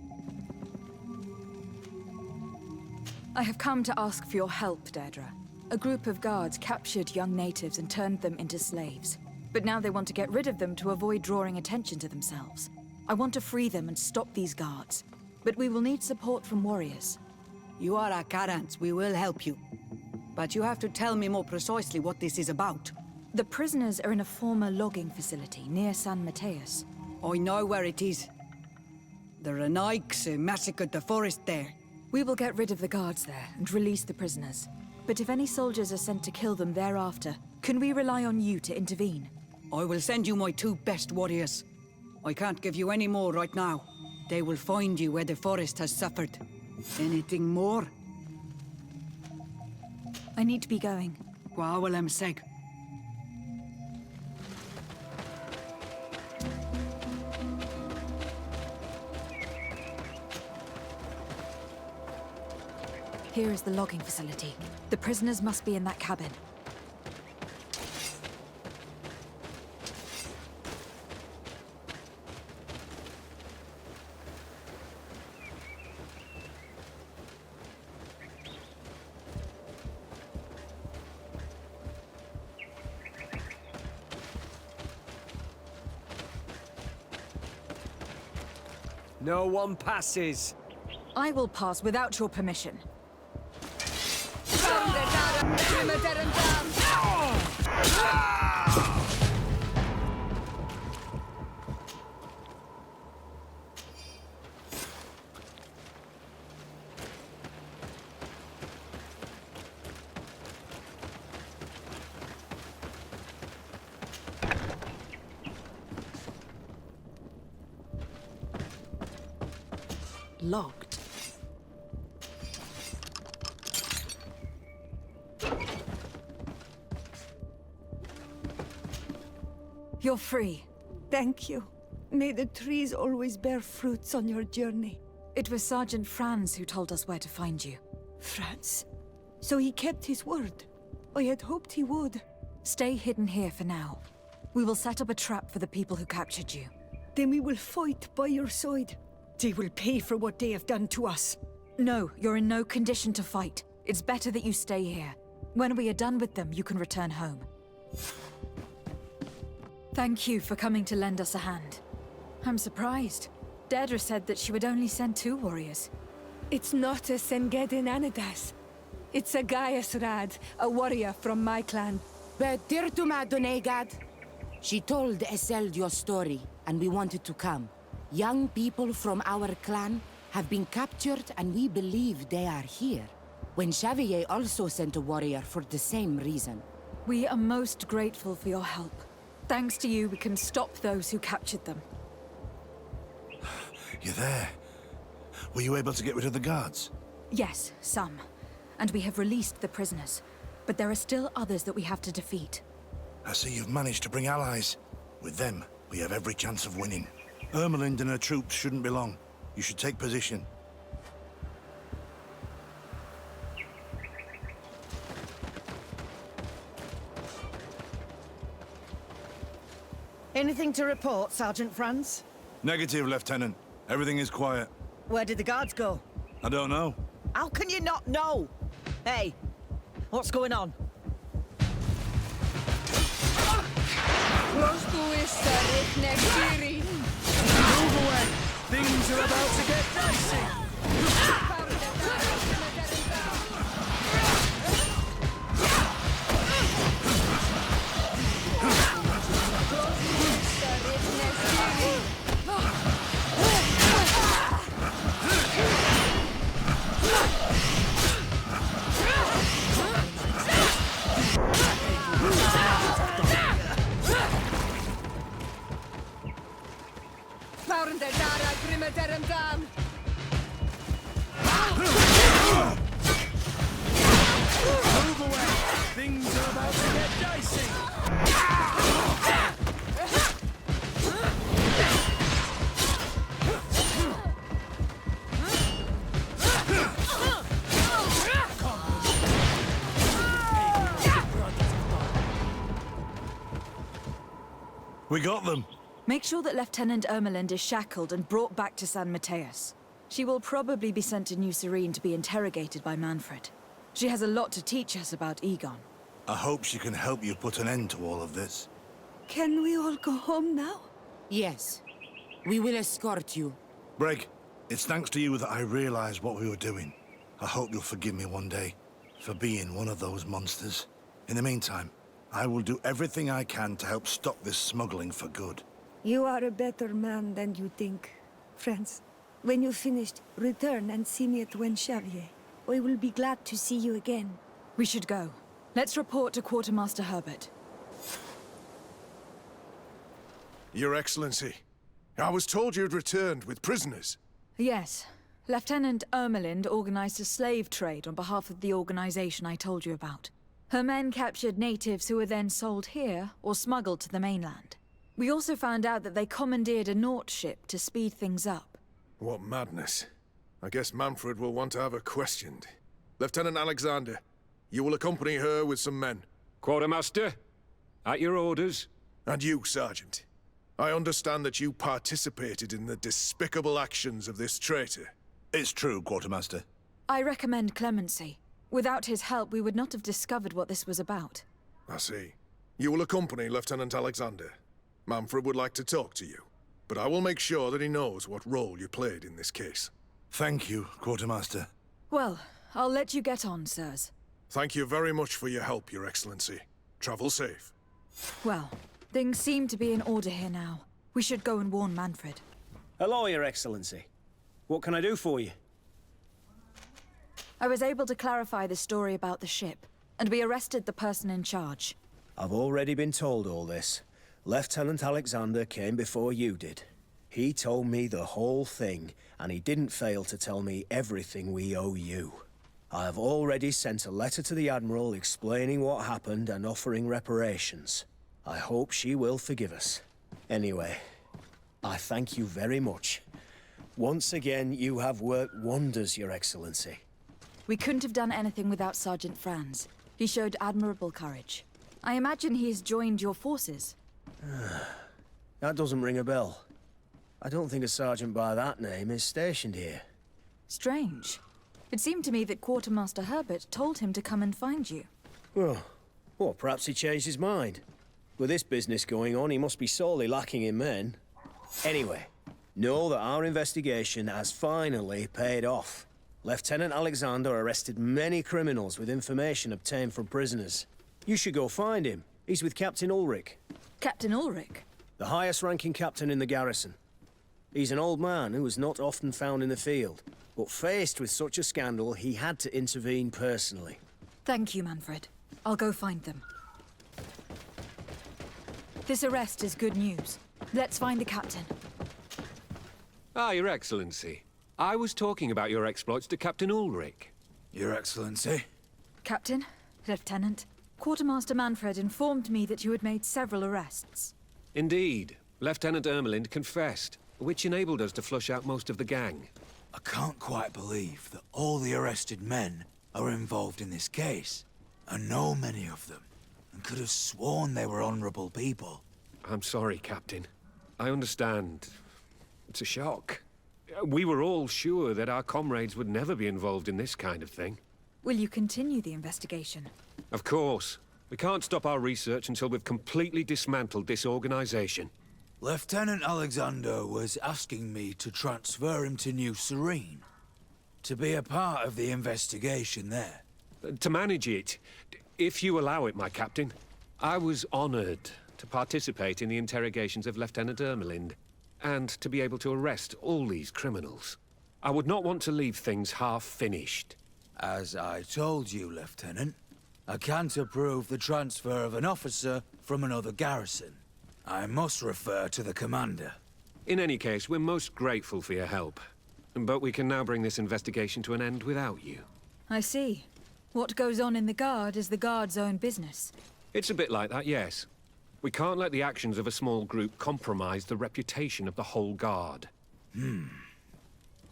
I have come to ask for your help, Deirdre. A group of guards captured young natives and turned them into slaves. But now they want to get rid of them to avoid drawing attention to themselves. I want to free them and stop these guards. But we will need support from warriors. You are a Karans, we will help you. But you have to tell me more precisely what this is about. The prisoners are in a former logging facility near San Mateus. I know where it is. The Renaiks massacred the forest there. We will get rid of the guards there and release the prisoners. But if any soldiers are sent to kill them thereafter, can we rely on you to intervene? I will send you my 2 best warriors. I can't give you any more right now. They will find you where the forest has suffered. Anything more? I need to be going. Gwawalem seg. Here is the logging facility. The prisoners must be in that cabin. No one passes. I will pass without your permission. Locked. You're free. Thank you. May the trees always bear fruits on your journey. It was Sergeant Franz who told us where to find you. Franz? So he kept his word. I had hoped he would. Stay hidden here for now. We will set up a trap for the people who captured you. Then we will fight by your side. They will pay for what they have done to us. No, you're in no condition to fight. It's better that you stay here. When we are done with them, you can return home. Thank you for coming to lend us a hand. I'm surprised. Deirdre said that she would only send 2 warriors. It's not a Sengedin Anidas. It's a Gaius Rad, a warrior from my clan. Betirtuma Donegad. She told Eseld your story, and we wanted to come. Young people from our clan have been captured, and we believe they are here. when Xavier also sent a warrior for the same reason. We are most grateful for your help. Thanks to you, we can stop those who captured them. You're there. Were you able to get rid of the guards? Yes, some. And we have released the prisoners. But there are still others that we have to defeat. I see you've managed to bring allies. With them, we have every chance of winning. Ermelind and her troops shouldn't be long. You should take position. Anything to report, Sergeant Franz? Negative, Lieutenant. Everything is quiet. Where did the guards go? I don't know. How can you not know? Hey, what's going on? Move away! Things are about to get dicey! Move away! Things are about to get dicey! We got them. Make sure that Lieutenant Ermelind is shackled and brought back to San Mateus. She will probably be sent to New Serene to be interrogated by Manfred. She has a lot to teach us about Эгон. I hope she can help you put an end to all of this. Can we all go home now? Yes. We will escort you. Breg, it's thanks to you that I realized what we were doing. I hope you'll forgive me one day for being one of those monsters. In the meantime, I will do everything I can to help stop this smuggling for good. You are a better man than you think. Friends, when you're finished, return and see me at Xavier. I will be glad to see you again. We should go. Let's report to Quartermaster Herbert. Your Excellency, I was told you'd returned with prisoners. Yes. Lieutenant Ermelind organized a slave trade on behalf of the organization I told you about. Her men captured natives who were then sold here or smuggled to the mainland. We also found out that they commandeered a Naut ship to speed things up. What madness. I guess Manfred will want to have her questioned. Lieutenant Alexander, you will accompany her with some men. Quartermaster, at your orders. And you, Sergeant. I understand that you participated in the despicable actions of this traitor. It's true, Quartermaster. I recommend clemency. Without his help, we would not have discovered what this was about. I see. You will accompany Lieutenant Alexander. Manfred would like to talk to you, but I will make sure that he knows what role you played in this case. Thank you, Quartermaster. Well, I'll let you get on, sirs. Thank you very much for your help, Your Excellency. Travel safe. Well, things seem to be in order here now. We should go and warn Manfred. Hello, Your Excellency. What can I do for you? I was able to clarify the story about the ship, and we arrested the person in charge. I've already been told all this. Lieutenant Alexander came before you did. He told me the whole thing, and he didn't fail to tell me everything we owe you. I have already sent a letter to the Admiral explaining what happened and offering reparations. I hope she will forgive us. Anyway, I thank you very much. Once again, you have worked wonders, Your Excellency. We couldn't have done anything without Sergeant Franz. He showed admirable courage. I imagine he has joined your forces. That doesn't ring a bell. I don't think a sergeant by that name is stationed here. Strange. It seemed to me that Quartermaster Herbert told him to come and find you. Well, perhaps he changed his mind. With this business going on, he must be sorely lacking in men. Anyway, know that our investigation has finally paid off. Lieutenant Alexander arrested many criminals with information obtained from prisoners. You should go find him. He's with Captain Ulrich. Captain Ulrich? The highest-ranking captain in the garrison. He's an old man who was not often found in the field, but faced with such a scandal, he had to intervene personally. Thank you, Manfred. I'll go find them. This arrest is good news. Let's find the captain. Ah, Your Excellency. I was talking about your exploits to Captain Ulrich. Your Excellency? Captain, Lieutenant, Quartermaster Manfred informed me that you had made several arrests. Indeed. Lieutenant Ermelind confessed, which enabled us to flush out most of the gang. I can't quite believe that all the arrested men are involved in this case. I know many of them, and could have sworn they were honorable people. I'm sorry, Captain. I understand. It's a shock. We were all sure that our comrades would never be involved in this kind of thing. Will you continue the investigation? Of course. We can't stop our research until we've completely dismantled this organization. Lieutenant Alexander was asking me to transfer him to New Serene, to be a part of the investigation there. To manage it, if you allow it, my captain. I was honored to participate in the interrogations of Lieutenant Ermelind, and to be able to arrest all these criminals. I would not want to leave things half-finished. As I told you, Lieutenant, I can't approve the transfer of an officer from another garrison. I must refer to the commander. In any case, we're most grateful for your help. But we can now bring this investigation to an end without you. I see. What goes on in the Guard is the Guard's own business. It's a bit like that, yes. We can't let the actions of a small group compromise the reputation of the whole Guard.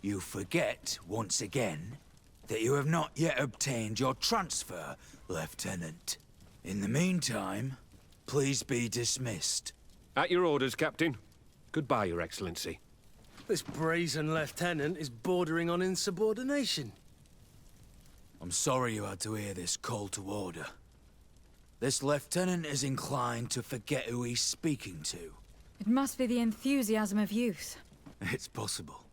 You forget, once again, that you have not yet obtained your transfer, Lieutenant. In the meantime, please be dismissed. At your orders, Captain. Goodbye, Your Excellency. This brazen lieutenant is bordering on insubordination. I'm sorry you had to hear this call to order. This lieutenant is inclined to forget who he's speaking to. It must be the enthusiasm of youth. It's possible.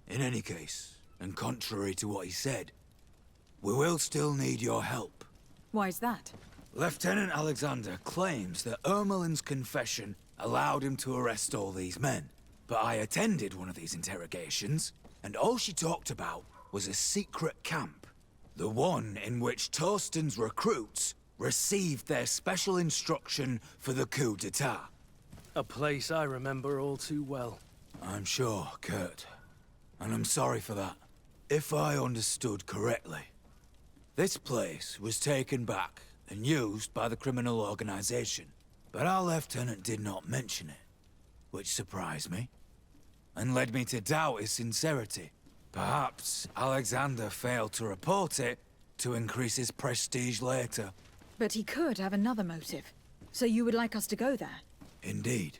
In any case, and contrary to what he said, we will still need your help. Why's that? Lieutenant Alexander claims that Ermelin's confession allowed him to arrest all these men. But I attended one of these interrogations, and all she talked about was a secret camp. The one in which Torsten's recruits received their special instruction for the coup d'etat. A place I remember all too well. I'm sure, Kurt. And I'm sorry for that. If I understood correctly, this place was taken back and used by the criminal organization. But our lieutenant did not mention it, which surprised me, and led me to doubt his sincerity. Perhaps Alexander failed to report it to increase his prestige later. But he could have another motive. So you would like us to go there? Indeed.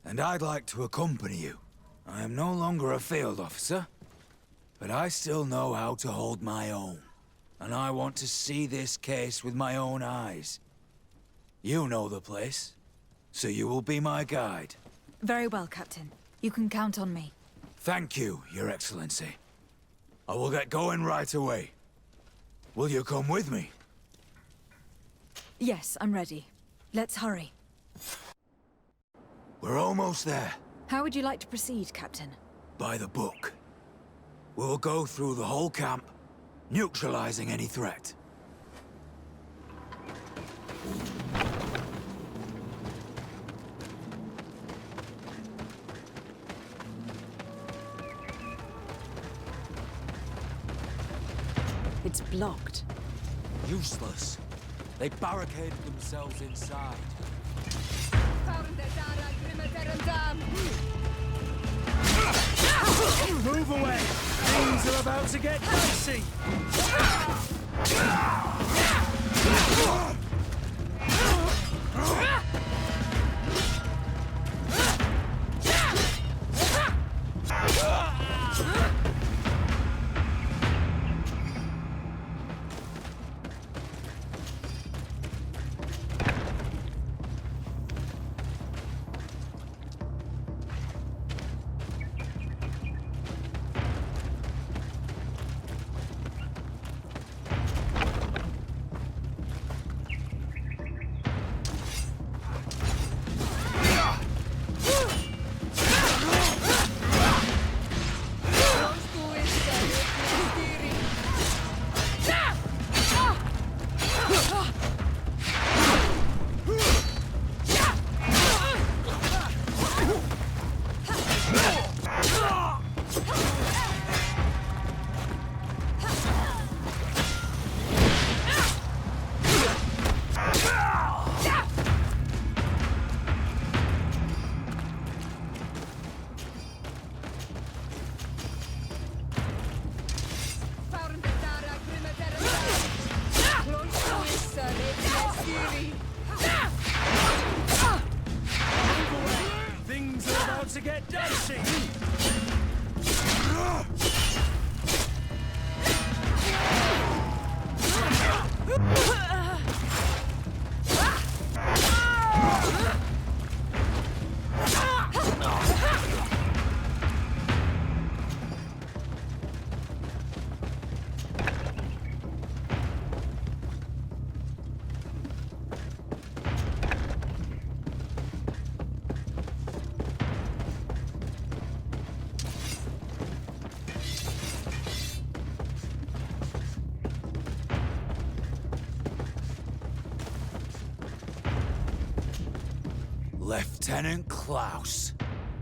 And I'd like to accompany you. I am no longer a field officer, but I still know how to hold my own. And I want to see this case with my own eyes. You know the place, so you will be my guide. Very well, Captain. You can count on me. Thank you, Your Excellency. I will get going right away. Will you come with me? Yes, I'm ready. Let's hurry. We're almost there. How would you like to proceed, Captain? By the book. We'll go through the whole camp, neutralizing any threat. It's blocked. Useless. They barricaded themselves inside. Move away! Things are about to get dicey! Lieutenant Klaus.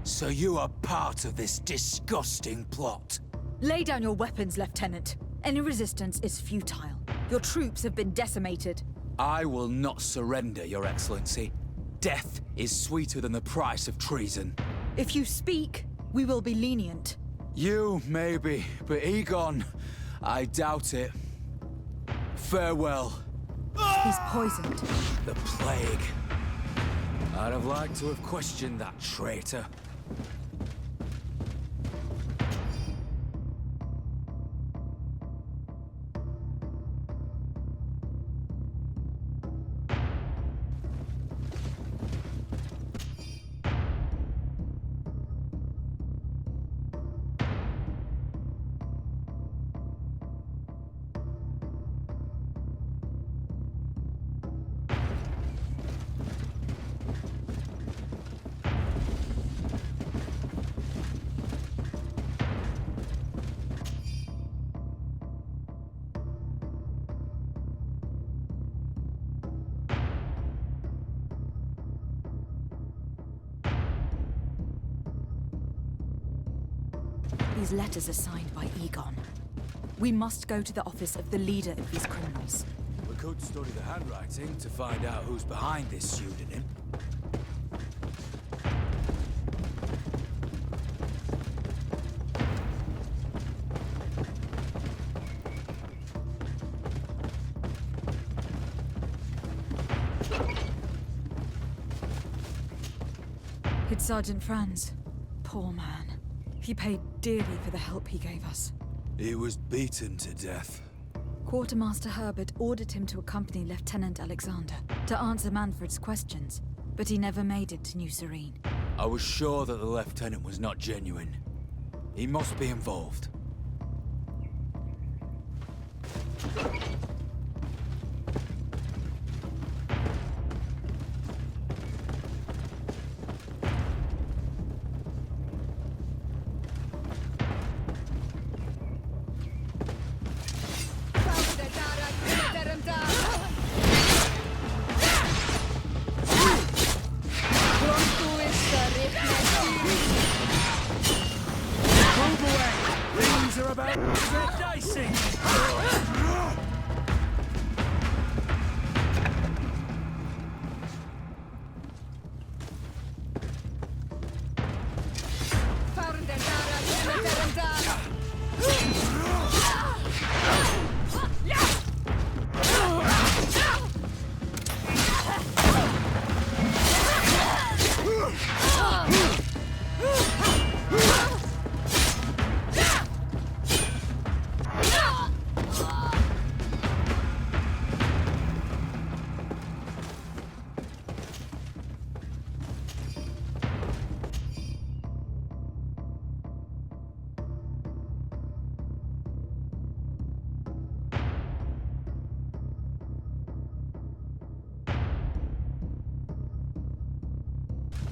So you are part of this disgusting plot. Lay down your weapons, Lieutenant. Any resistance is futile. Your troops have been decimated. I will not surrender, Your Excellency. Death is sweeter than the price of treason. If you speak, we will be lenient. You, maybe, but Эгон, I doubt it. Farewell. He's poisoned. The plague. I'd have liked to have questioned that traitor. These letters are signed by Эгон. We must go to the office of the leader of these criminals. We could study the handwriting to find out who's behind this pseudonym. It's Sergeant Franz. Poor man. He paid dearly for the help he gave us. He was beaten to death. Quartermaster Herbert ordered him to accompany Lieutenant Alexander to answer Manfred's questions, but he never made it to New Serene. I was sure that the lieutenant was not genuine. He must be involved.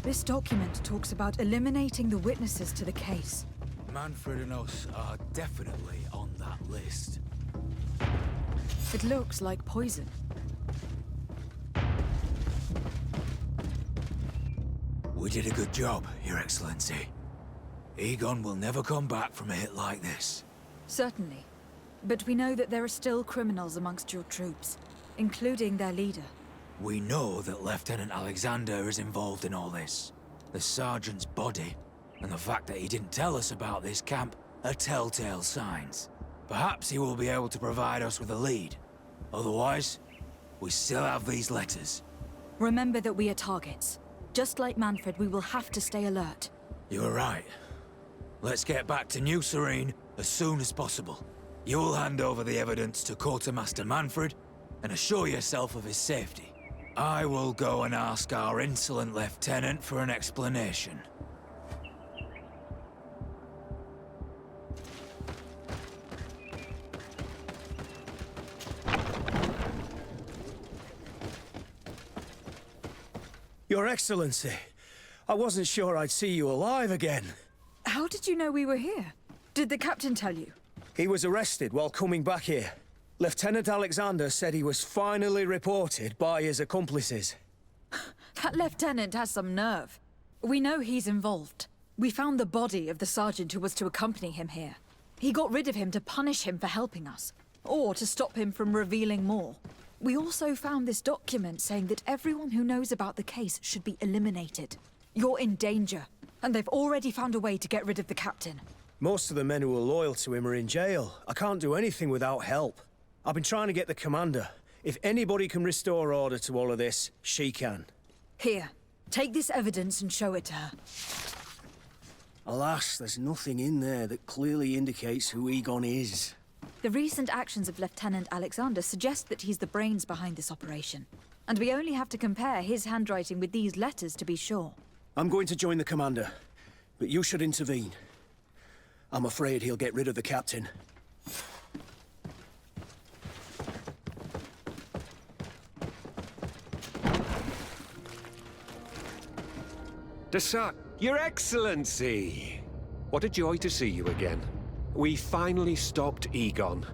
This document talks about eliminating the witnesses to the case. Manfred and us are definitely on that list. It looks like poison. We did a good job, Your Excellency. Эгон will never come back from a hit like this. Certainly. But we know that there are still criminals amongst your troops, including their leader. We know that Lieutenant Alexander is involved in all this. The sergeant's body, and the fact that he didn't tell us about this camp, are telltale signs. Perhaps he will be able to provide us with a lead. Otherwise, we still have these letters. Remember that we are targets. Just like Manfred, we will have to stay alert. You're right. Let's get back to New Serene as soon as possible. You'll hand over the evidence to Quartermaster Manfred and assure yourself of his safety. I will go and ask our insolent lieutenant for an explanation. Your Excellency, I wasn't sure I'd see you alive again. How did you know we were here? Did the captain tell you? He was arrested while coming back here. Lieutenant Alexander said he was finally reported by his accomplices. That lieutenant has some nerve. We know he's involved. We found the body of the sergeant who was to accompany him here. He got rid of him to punish him for helping us, or to stop him from revealing more. We also found this document saying that everyone who knows about the case should be eliminated. You're in danger, and they've already found a way to get rid of the captain. Most of the men who are loyal to him are in jail. I can't do anything without help. I've been trying to get the commander. If anybody can restore order to all of this, she can. Here, take this evidence and show it to her. Alas, there's nothing in there that clearly indicates who Эгон is. The recent actions of Lieutenant Alexander suggest that he's the brains behind this operation. And we only have to compare his handwriting with these letters to be sure. I'm going to join the commander, but you should intervene. I'm afraid he'll get rid of the captain. Your Excellency! What a joy to see you again. We finally stopped Эгон.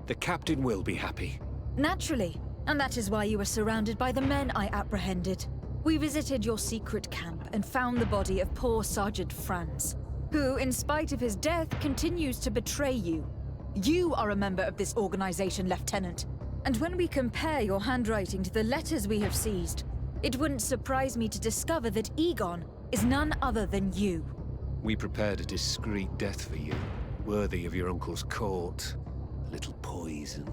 The captain will be happy. Naturally. And that is why you were surrounded by the men I apprehended. We visited your secret camp and found the body of poor Sergeant Franz, who, in spite of his death, continues to betray you. You are a member of this organization, Lieutenant. And when we compare your handwriting to the letters we have seized, it wouldn't surprise me to discover that Эгon is none other than you. We prepared a discreet death for you, worthy of your uncle's court. A little poison,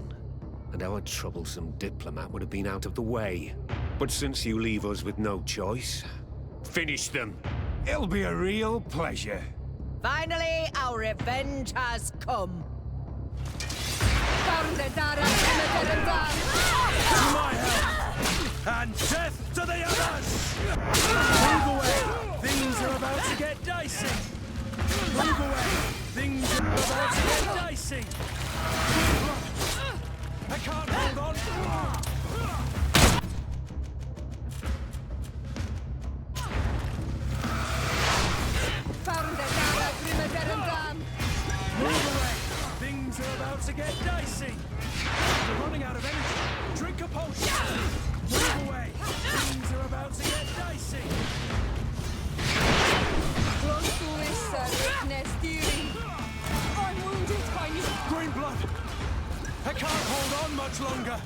and our troublesome diplomat would have been out of the way. But since you leave us with no choice, finish them. It'll be a real pleasure. Finally, our revenge has come. To my help! And death to the others! Move away! Things are about to get dicey! Move away! Things are about to get dicey! I can't hold on! Move away! Things are about to get dicey! You're running out of energy! Drink a potion! Move away! Things are about to get dicey! I'm wounded by you! Green blood! I can't hold on much longer!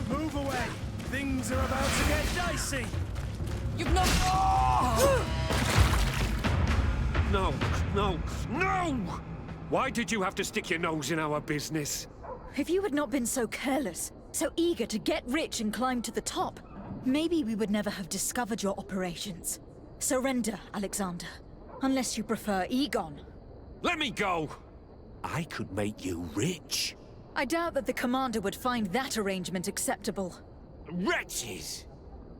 Move away! Things are about to get dicey! You've not... No, no, no! Why did you have to stick your nose in our business? If you had not been so careless, so eager to get rich and climb to the top, maybe we would never have discovered your operations. Surrender, Alexander. Unless you prefer Эгон. Let me go! I could make you rich. I doubt that the commander would find that arrangement acceptable. Wretches!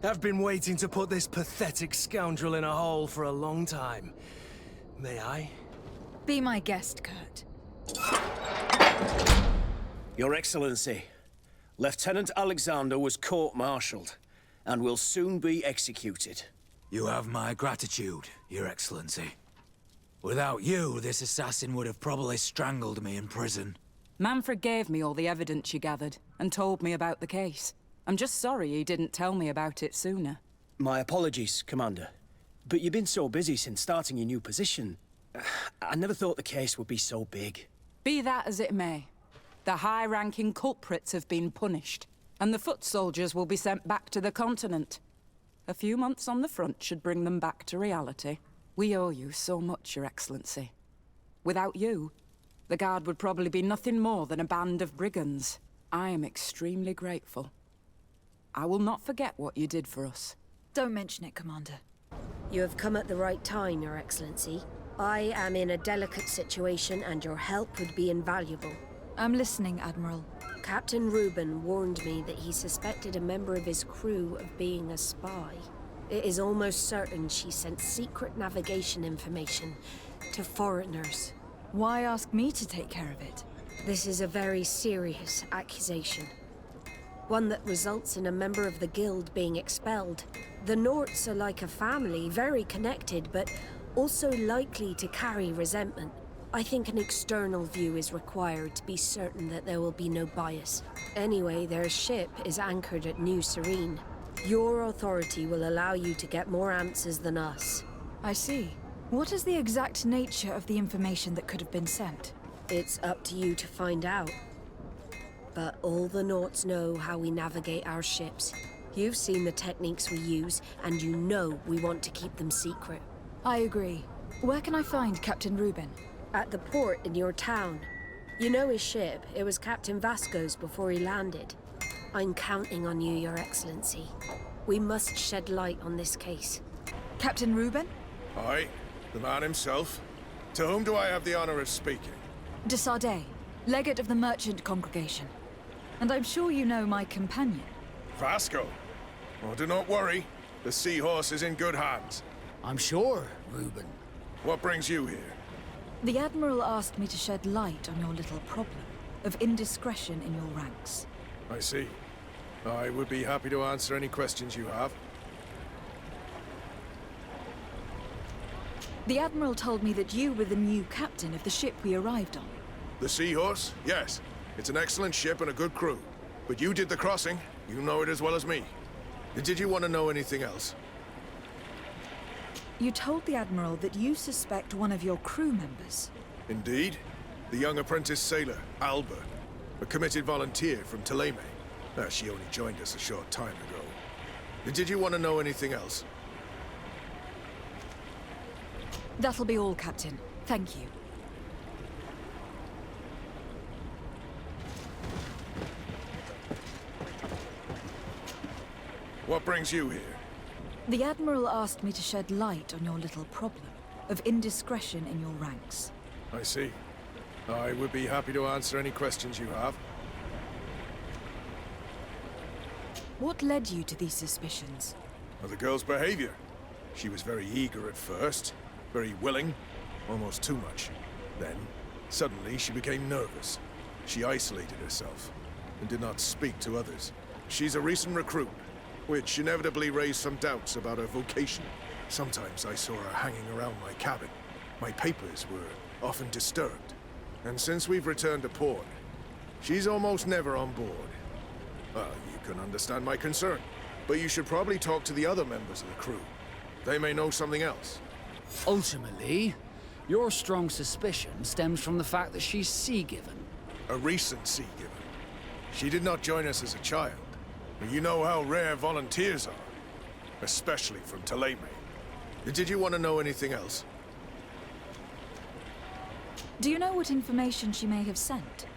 I've been waiting to put this pathetic scoundrel in a hole for a long time. May I? Be my guest, Kurt. Your Excellency, Lieutenant Alexander was court-martialed and will soon be executed. You have my gratitude, Your Excellency. Without you, this assassin would have probably strangled me in prison. Manfred gave me all the evidence you gathered, and told me about the case. I'm just sorry he didn't tell me about it sooner. My apologies, Commander. But you've been so busy since starting your new position. I never thought the case would be so big. Be that as it may, the high-ranking culprits have been punished, and the foot soldiers will be sent back to the continent. A few months on the front should bring them back to reality. We owe you so much, Your Excellency. Without you, the Guard would probably be nothing more than a band of brigands. I am extremely grateful. I will not forget what you did for us. Don't mention it, Commander. You have come at the right time, Your Excellency. I am in a delicate situation and your help would be invaluable. I'm listening, Admiral. Captain Reuben warned me that he suspected a member of his crew of being a spy. It is almost certain she sent secret navigation information to foreigners. Why ask me to take care of it? This is a very serious accusation. One that results in a member of the guild being expelled. The Norts are like a family, very connected, but also likely to carry resentment. I think an external view is required to be certain that there will be no bias. Anyway, their ship is anchored at New Serene. Your authority will allow you to get more answers than us. I see. What is the exact nature of the information that could have been sent? It's up to you to find out. But all the Norts know how we navigate our ships. You've seen the techniques we use, and you know we want to keep them secret. I agree. Where can I find Captain Reuben? At the port in your town. You know his ship. It was Captain Vasco's before he landed. I'm counting on you, Your Excellency. We must shed light on this case. Captain Reuben? Aye, the man himself. To whom do I have the honor of speaking? De Sardet, legate of the merchant congregation. And I'm sure you know my companion. Vasco? Oh, do not worry. The seahorse is in good hands. I'm sure, Reuben. What brings you here? The Admiral asked me to shed light on your little problem of indiscretion in your ranks. I see. I would be happy to answer any questions you have. The Admiral told me that you were the new captain of the ship we arrived on. The Seahorse? Yes. It's an excellent ship and a good crew. But you did the crossing. You know it as well as me. Did you want to know anything else? You told the Admiral that you suspect one of your crew members. Indeed. The young apprentice sailor, Alba. A committed volunteer from Theleme. She only joined us a short time ago. Did you want to know anything else? That'll be all, Captain. Thank you. What brings you here? The Admiral asked me to shed light on your little problem of indiscretion in your ranks. I see. I would be happy to answer any questions you have. What led you to these suspicions? Well, the girl's behavior. She was very eager at first, very willing, almost too much. Then, suddenly, she became nervous. She isolated herself and did not speak to others. She's a recent recruit, which inevitably raised some doubts about her vocation. Sometimes I saw her hanging around my cabin. My papers were often disturbed. And since we've returned to port, she's almost never on board. Well, you can understand my concern, but you should probably talk to the other members of the crew. They may know something else. Ultimately, your strong suspicion stems from the fact that she's sea-given. A recent sea-given. She did not join us as a child. You know how rare volunteers are, especially from Theleme. Did you want to know anything else? Do you know what information she may have sent?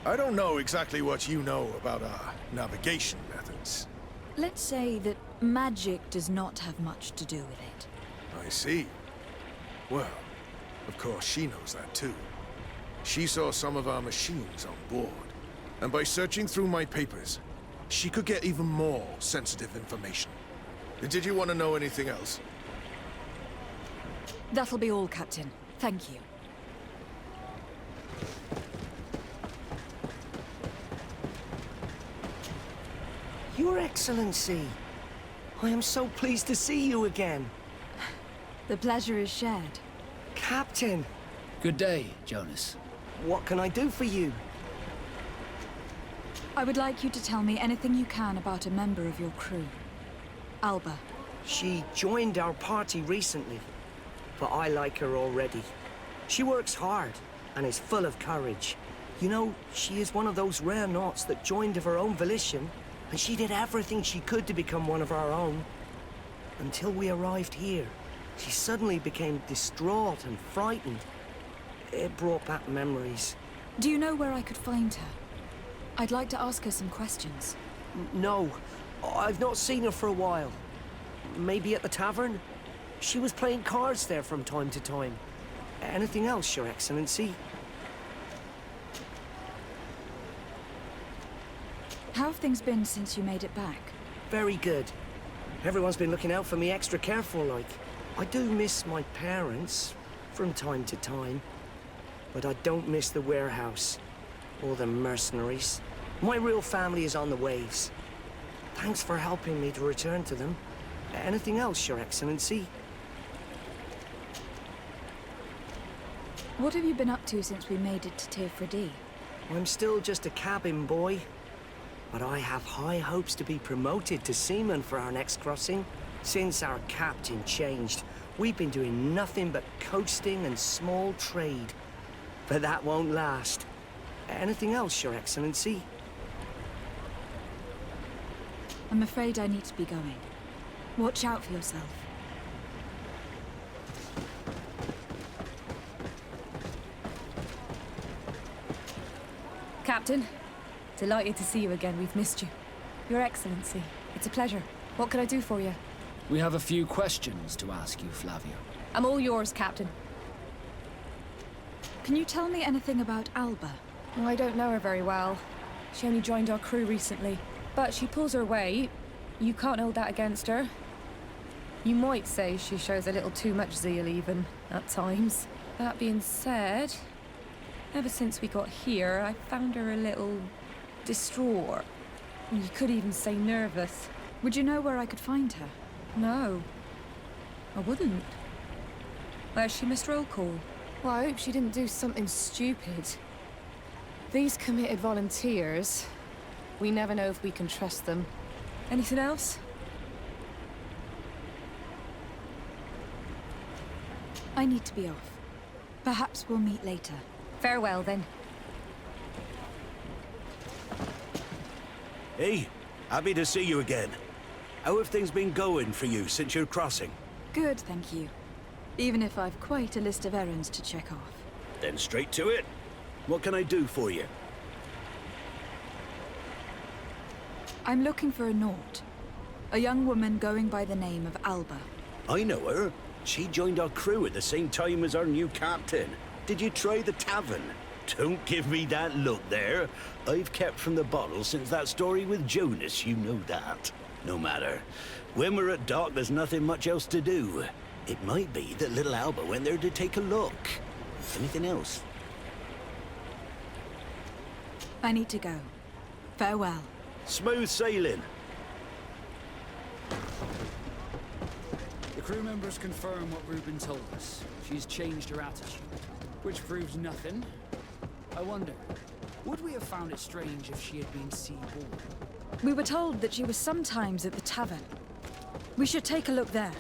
I don't know exactly what you know about our navigation methods. Let's say that magic does not have much to do with it. I see. Well, of course she knows that too. She saw some of our machines on board, and by searching through my papers, she could get even more sensitive information. Did you want to know anything else? That'll be all, Captain. Thank you. Your Excellency, I am so pleased to see you again. The pleasure is shared. Captain! Good day, Jonas. What can I do for you? I would like you to tell me anything you can about a member of your crew. Alba. She joined our party recently, but I like her already. She works hard and is full of courage. You know, she is one of those rare Norts that joined of her own volition, and she did everything she could to become one of our own. Until we arrived here, she suddenly became distraught and frightened. It brought back memories. Do you know where I could find her? I'd like to ask her some questions. No, I've not seen her for a while. Maybe at the tavern? She was playing cards there from time to time. Anything else, Your Excellency? How have things been since you made it back? Very good. Everyone's been looking out for me extra careful, like. I do miss my parents, from time to time. But I don't miss the warehouse, or the mercenaries. My real family is on the waves. Thanks for helping me to return to them. Anything else, Your Excellency? What have you been up to since we made it to Tirfredi? I'm still just a cabin boy. But I have high hopes to be promoted to seaman for our next crossing. Since our captain changed, we've been doing nothing but coasting and small trade. But that won't last. Anything else, Your Excellency? I'm afraid I need to be going. Watch out for yourself. Captain, delighted to see you again. We've missed you. Your Excellency, it's a pleasure. What can I do for you? We have a few questions to ask you, Flavio. I'm all yours, Captain. Can you tell me anything about Alba? Oh, I don't know her very well. She only joined our crew recently. But she pulls her weight. You can't hold that against her. You might say she shows a little too much zeal even, at times. That being said, ever since we got here, I found her a little distraught. You could even say nervous. Would you know where I could find her? No. I wouldn't. Where's she missed roll call? Well, I hope she didn't do something stupid. These committed volunteers, we never know if we can trust them. Anything else? I need to be off. Perhaps we'll meet later. Farewell, then. Hey, happy to see you again. How have things been going for you since your crossing? Good, thank you. Even if I've quite a list of errands to check off. Then straight to it. What can I do for you? I'm looking for a Naut. A young woman going by the name of Alba. I know her. She joined our crew at the same time as our new captain. Did you try the tavern? Don't give me that look there. I've kept from the bottle since that story with Jonas, you know that. No matter. When we're at dock, there's nothing much else to do. It might be that little Alba went there to take a look. Anything else? I need to go. Farewell. Smooth sailing. The crew members confirm what Reuben told us. She's changed her attitude, which proves nothing. I wonder, would we have found it strange if she had been seaborn? We were told that she was sometimes at the tavern. We should take a look there.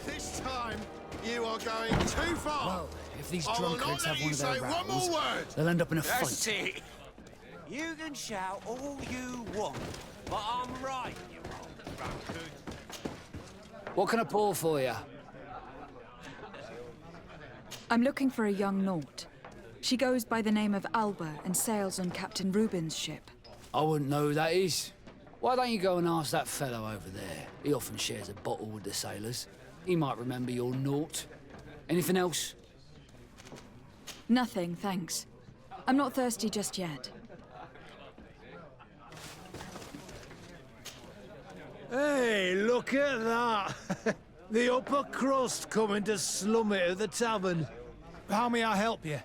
This time, you are going too far. Well, if these I will drunkards not have one of let their you say one rows, more word. they'll end up in a That's fight. it. You can shout all you want, but I'm right, you old drunkard. What can I pull for you? I'm looking for a young Naut. She goes by the name of Alba and sails on Captain Reuben's ship. I wouldn't know who that is. Why don't you go and ask that fellow over there? He often shares a bottle with the sailors. He might remember your Naut. Anything else? Nothing, thanks. I'm not thirsty just yet. Hey, look at that! The upper crust coming to slum it at the tavern. How may I help you?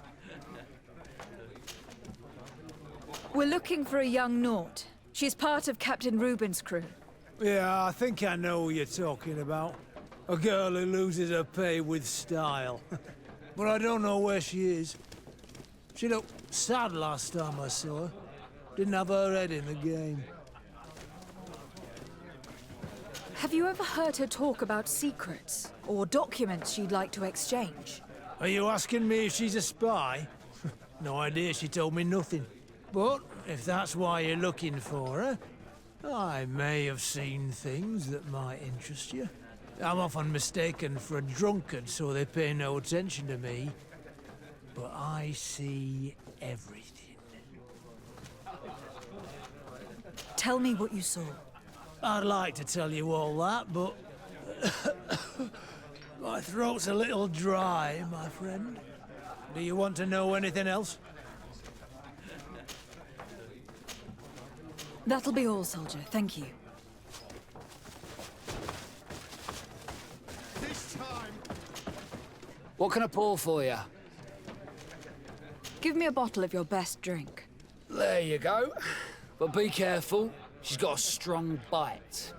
We're looking for a young Naut. She's part of Captain Reuben's crew. Yeah, I think I know who you're talking about. A girl who loses her pay with style. But I don't know where she is. She looked sad last time I saw her. Didn't have her head in the game. Have you ever heard her talk about secrets or documents she'd like to exchange? Are you asking me if she's a spy? No idea, she told me nothing. But if that's why you're looking for her, I may have seen things that might interest you. I'm often mistaken for a drunkard, so they pay no attention to me. But I see everything. Tell me what you saw. I'd like to tell you all that, but... my throat's a little dry, my friend. Do you want to know anything else? That'll be all, soldier. Thank you. This time. What can I pour for you? Give me a bottle of your best drink. There you go. But be careful. She's got a strong bite.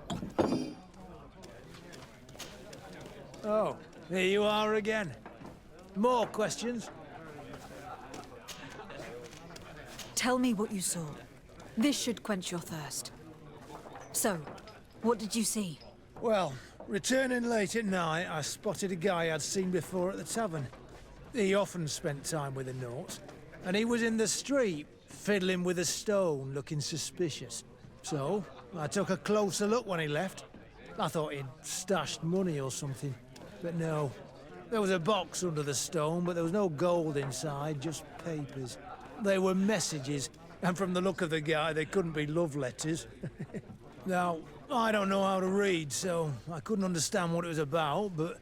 Oh, here you are again. More questions? Tell me what you saw. This should quench your thirst. So, what did you see? Well, returning late at night, I spotted a guy I'd seen before at the tavern. He often spent time with the Nauts, and he was in the street, fiddling with a stone, looking suspicious. So, I took a closer look when he left. I thought he'd stashed money or something, but no. There was a box under the stone, but there was no gold inside, just papers. They were messages, and from the look of the guy, they couldn't be love letters. Now, I don't know how to read, so I couldn't understand what it was about, but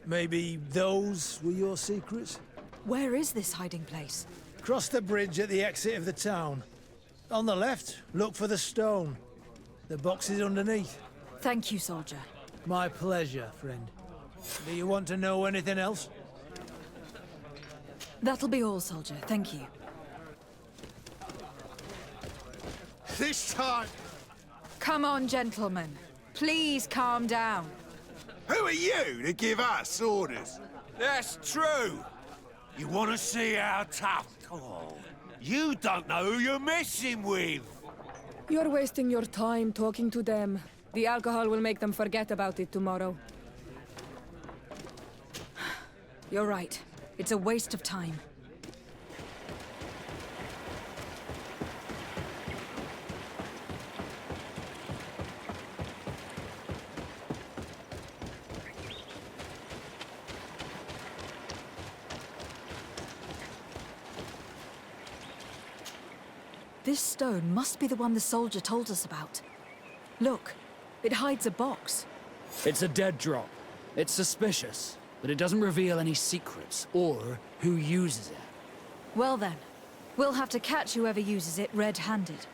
maybe those were your secrets? Where is this hiding place? Cross the bridge at the exit of the town. On the left, look for the stone. The box is underneath. Thank you, soldier. My pleasure, friend. Do you want to know anything else? That'll be all, soldier. Thank you. This time. Come on, gentlemen. Please calm down. Who are you to give us orders? That's true. You want to see how tough? Oh, you don't know who you're messing with. You're wasting your time talking to them. The alcohol will make them forget about it tomorrow. You're right. It's a waste of time. This stone must be the one the soldier told us about. Look, it hides a box. It's a dead drop. It's suspicious, but it doesn't reveal any secrets or who uses it. Well then, we'll have to catch whoever uses it red-handed.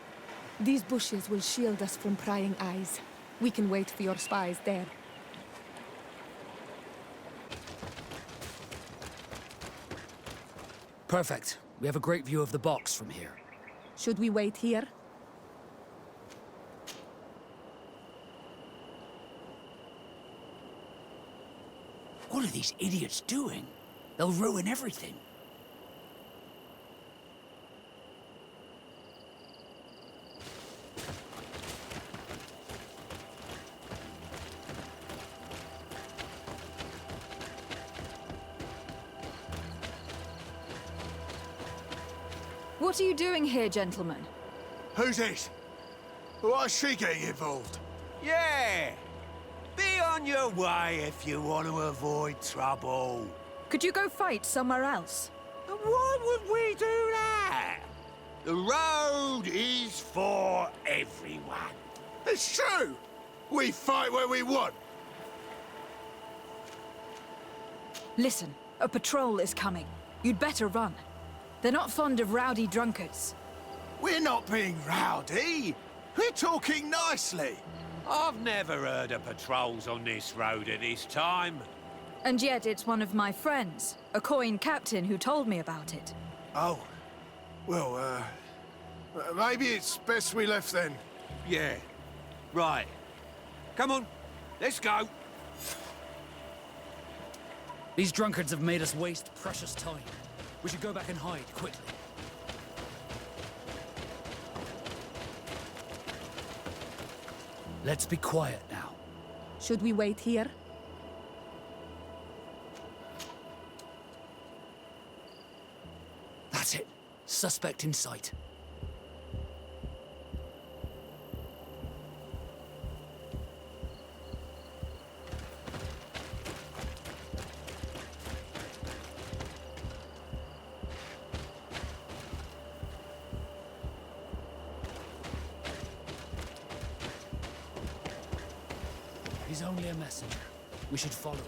These bushes will shield us from prying eyes. We can wait for your spies there. Perfect. We have a great view of the box from here. Should we wait here? What are these idiots doing? They'll ruin everything. What are you doing here, gentlemen? Who's this? Why is she getting involved? Yeah. Be on your way if you want to avoid trouble. Could you go fight somewhere else? Why would we do that? The road is for everyone. It's true. We fight where we want. Listen, a patrol is coming. You'd better run. They're not fond of rowdy drunkards. We're not being rowdy. We're talking nicely. I've never heard of patrols on this road at this time. And yet it's one of my friends, a coin captain, who told me about it. Oh. Well, maybe it's best we left then. Yeah. Right. Come on. Let's go. These drunkards have made us waste precious time. We should go back and hide, quickly. Let's be quiet now. Should we wait here? That's it. Suspect in sight. He's only a messenger. We should follow him.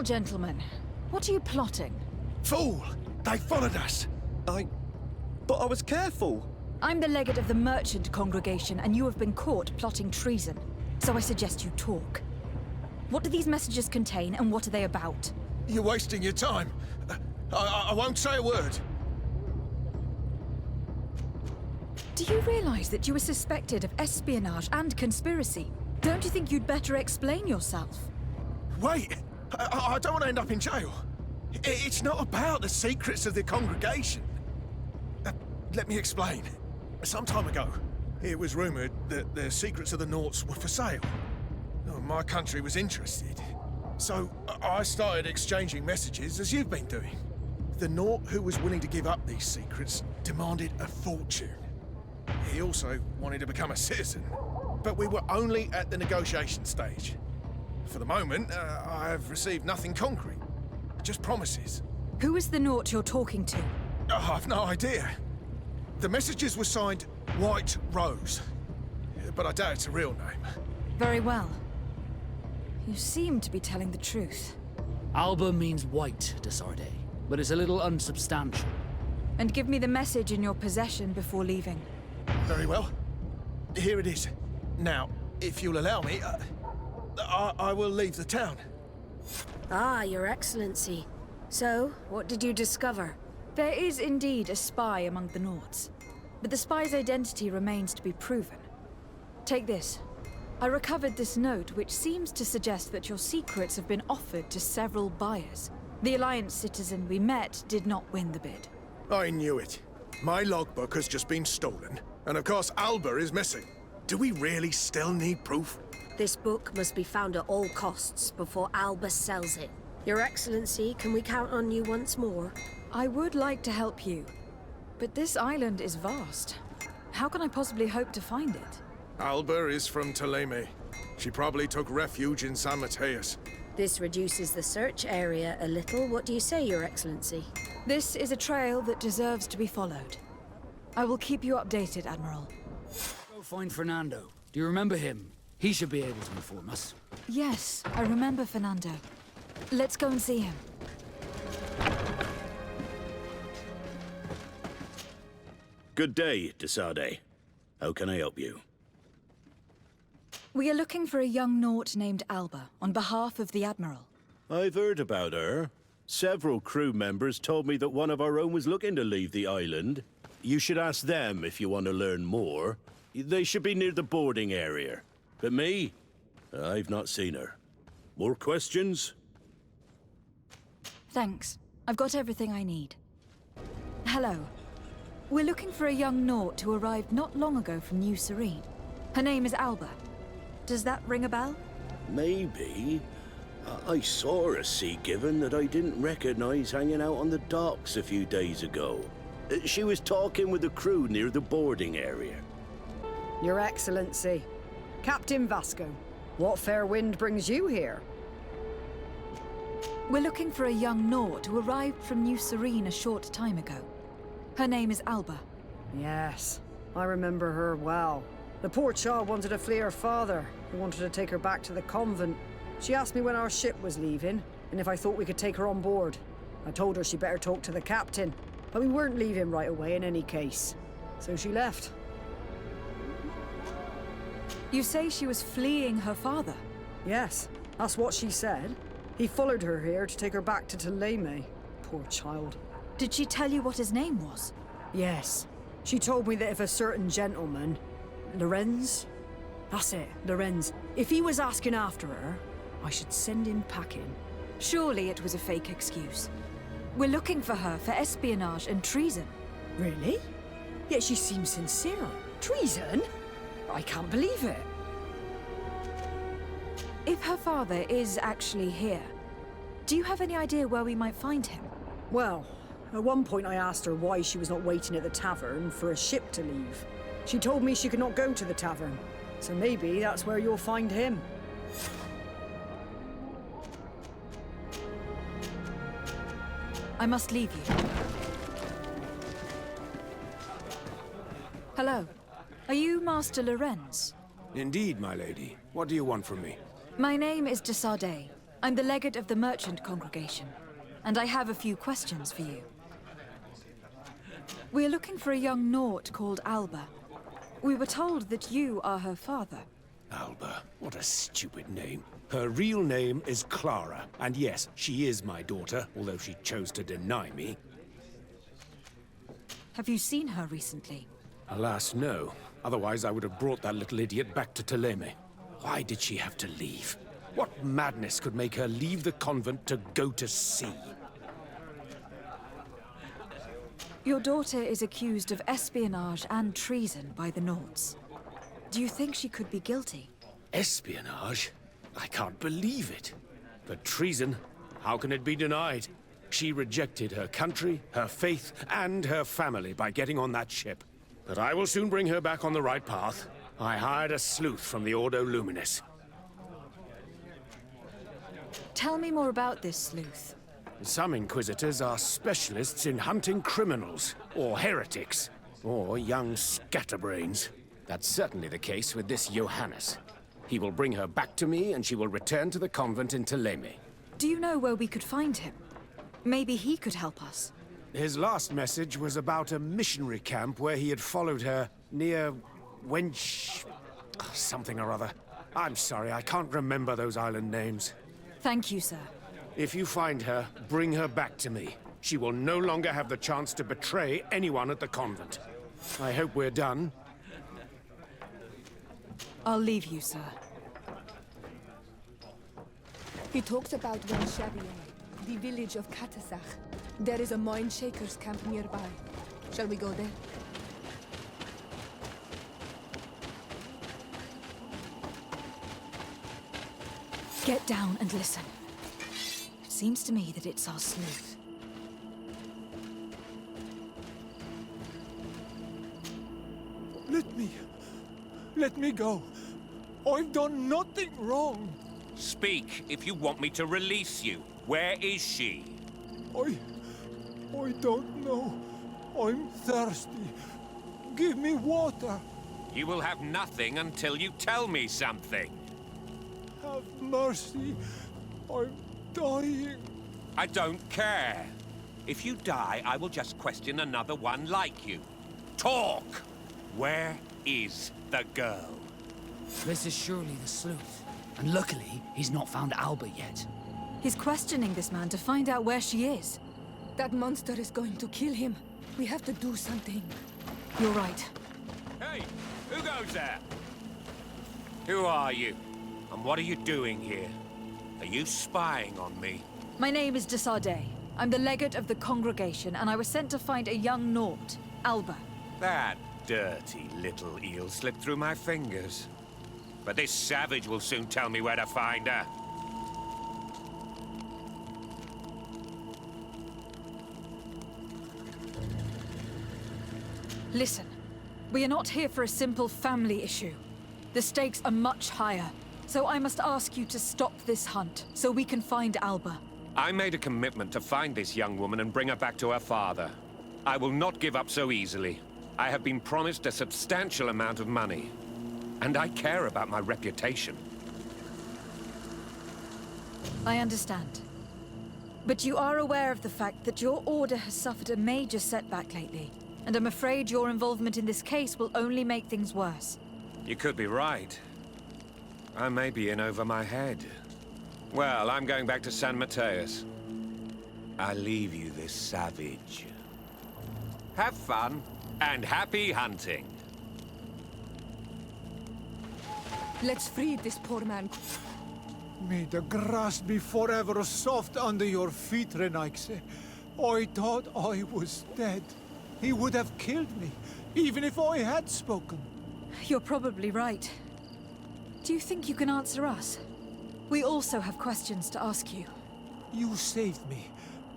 Now, gentlemen, what are you plotting? Fool! They followed us! But I was careful! I'm the legate of the merchant congregation, and you have been caught plotting treason. So I suggest you talk. What do these messages contain, and what are they about? You're wasting your time. I won't say a word. Do you realize that you were suspected of espionage and conspiracy? Don't you think you'd better explain yourself? Wait! I don't want to end up in jail. It's not about the secrets of the congregation. Let me explain. Some time ago, it was rumored that the secrets of the Naughts were for sale. My country was interested. So I started exchanging messages as you've been doing. The Naught who was willing to give up these secrets demanded a fortune. He also wanted to become a citizen. But we were only at the negotiation stage. For the moment, I have received nothing concrete. Just promises. Who is the Naught you're talking to? I've no idea. The messages were signed White Rose. But I doubt it's a real name. Very well. You seem to be telling the truth. Alba means white, Desarde, but it's a little unsubstantial. And give me the message in your possession before leaving. Very well. Here it is. Now, if you'll allow me, I will leave the town. Ah, Your Excellency. So, what did you discover? There is indeed a spy among the Naughts, but the spy's identity remains to be proven. Take this. I recovered this note, which seems to suggest that your secrets have been offered to several buyers. The Alliance citizen we met did not win the bid. I knew it. My logbook has just been stolen, and of course Alba is missing. Do we really still need proof? This book must be found at all costs before Alba sells it. Your Excellency, can we count on you once more? I would like to help you, but this island is vast. How can I possibly hope to find it? Alba is from Theleme. She probably took refuge in San Mateus. This reduces the search area a little. What do you say, Your Excellency? This is a trail that deserves to be followed. I will keep you updated, Admiral. Go find Fernando. Do you remember him? He should be able to inform us. Yes, I remember Fernando. Let's go and see him. Good day, Desarde. How can I help you? We are looking for a young Naught named Alba, on behalf of the Admiral. I've heard about her. Several crew members told me that one of our own was looking to leave the island. You should ask them if you want to learn more. They should be near the boarding area. But me? I've not seen her. More questions? Thanks. I've got everything I need. Hello. We're looking for a young Naught who arrived not long ago from New Serene. Her name is Alba. Does that ring a bell? Maybe. I saw a Sea Given that I didn't recognize hanging out on the docks a few days ago. She was talking with the crew near the boarding area. Your Excellency, Captain Vasco, what fair wind brings you here? We're looking for a young Naught who arrived from New Serene a short time ago. Her name is Alba. Yes, I remember her well. The poor child wanted to flee her father, who wanted to take her back to the convent. She asked me when our ship was leaving, and if I thought we could take her on board. I told her she better talk to the captain, but we weren't leaving right away in any case. So she left. You say she was fleeing her father? Yes, that's what she said. He followed her here to take her back to Theleme. Poor child. Did she tell you what his name was? Yes. She told me that if a certain gentleman... Lorenz? That's it, Lorenz. If he was asking after her, I should send him packing. Surely it was a fake excuse. We're looking for her for espionage and treason. Really? Yet she seems sincere. Treason? I can't believe it. If her father is actually here, do you have any idea where we might find him? Well, at one point I asked her why she was not waiting at the tavern for a ship to leave. She told me she could not go to the tavern, so maybe that's where you'll find him. I must leave you. Hello. Are you Master Lorenz? Indeed, my lady. What do you want from me? My name is Desarde. I'm the legate of the merchant congregation, and I have a few questions for you. We're looking for a young Naut called Alba. We were told that you are her father. Alba, what a stupid name. Her real name is Clara, and yes, she is my daughter, although she chose to deny me. Have you seen her recently? Alas, no. Otherwise, I would have brought that little idiot back to Theleme. Why did she have to leave? What madness could make her leave the convent to go to sea? Your daughter is accused of espionage and treason by the Nauts. Do you think she could be guilty? Espionage? I can't believe it. But treason? How can it be denied? She rejected her country, her faith, and her family by getting on that ship. But I will soon bring her back on the right path. I hired a sleuth from the Ordo Luminis. Tell me more about this sleuth. Some Inquisitors are specialists in hunting criminals, or heretics, or young scatterbrains. That's certainly the case with this Johannes. He will bring her back to me, and she will return to the convent in Theleme. Do you know where we could find him? Maybe he could help us. His last message was about a missionary camp where he had followed her near Wench... something or other. I'm sorry, I can't remember those island names. Thank you, sir. If you find her, bring her back to me. She will no longer have the chance to betray anyone at the convent. I hope we're done. I'll leave you, sir. He talks about Wenchavier, the village of Katasach. There is a mine shaker's camp nearby. Shall we go there? Get down and listen. It seems to me that it's our sleuth. Let me go. I've done nothing wrong. Speak if you want me to release you. Where is she? I don't know. I'm thirsty. Give me water. You will have nothing until you tell me something. Have mercy. I'm dying. I don't care. If you die, I will just question another one like you. Talk! Where is the girl? This is surely the sleuth. And luckily, he's not found Alba yet. He's questioning this man to find out where she is. That monster is going to kill him. We have to do something. You're right. Hey, who goes there? Who are you? And what are you doing here? Are you spying on me? My name is Desardet. I'm the legate of the congregation, and I was sent to find a young Naut, Alba. That dirty little eel slipped through my fingers. But this savage will soon tell me where to find her. Listen, we are not here for a simple family issue. The stakes are much higher, so I must ask you to stop this hunt, so we can find Alba. I made a commitment to find this young woman and bring her back to her father. I will not give up so easily. I have been promised a substantial amount of money. And I care about my reputation. I understand. But you are aware of the fact that your order has suffered a major setback lately. And I'm afraid your involvement in this case will only make things worse. You could be right. I may be in over my head. Well, I'm going back to San Mateus. I leave you this savage. Have fun, and happy hunting. Let's free this poor man. May the grass be forever soft under your feet, Renaikse. I thought I was dead. He would have killed me, even if I had spoken. You're probably right. Do you think you can answer us? We also have questions to ask you. You saved me.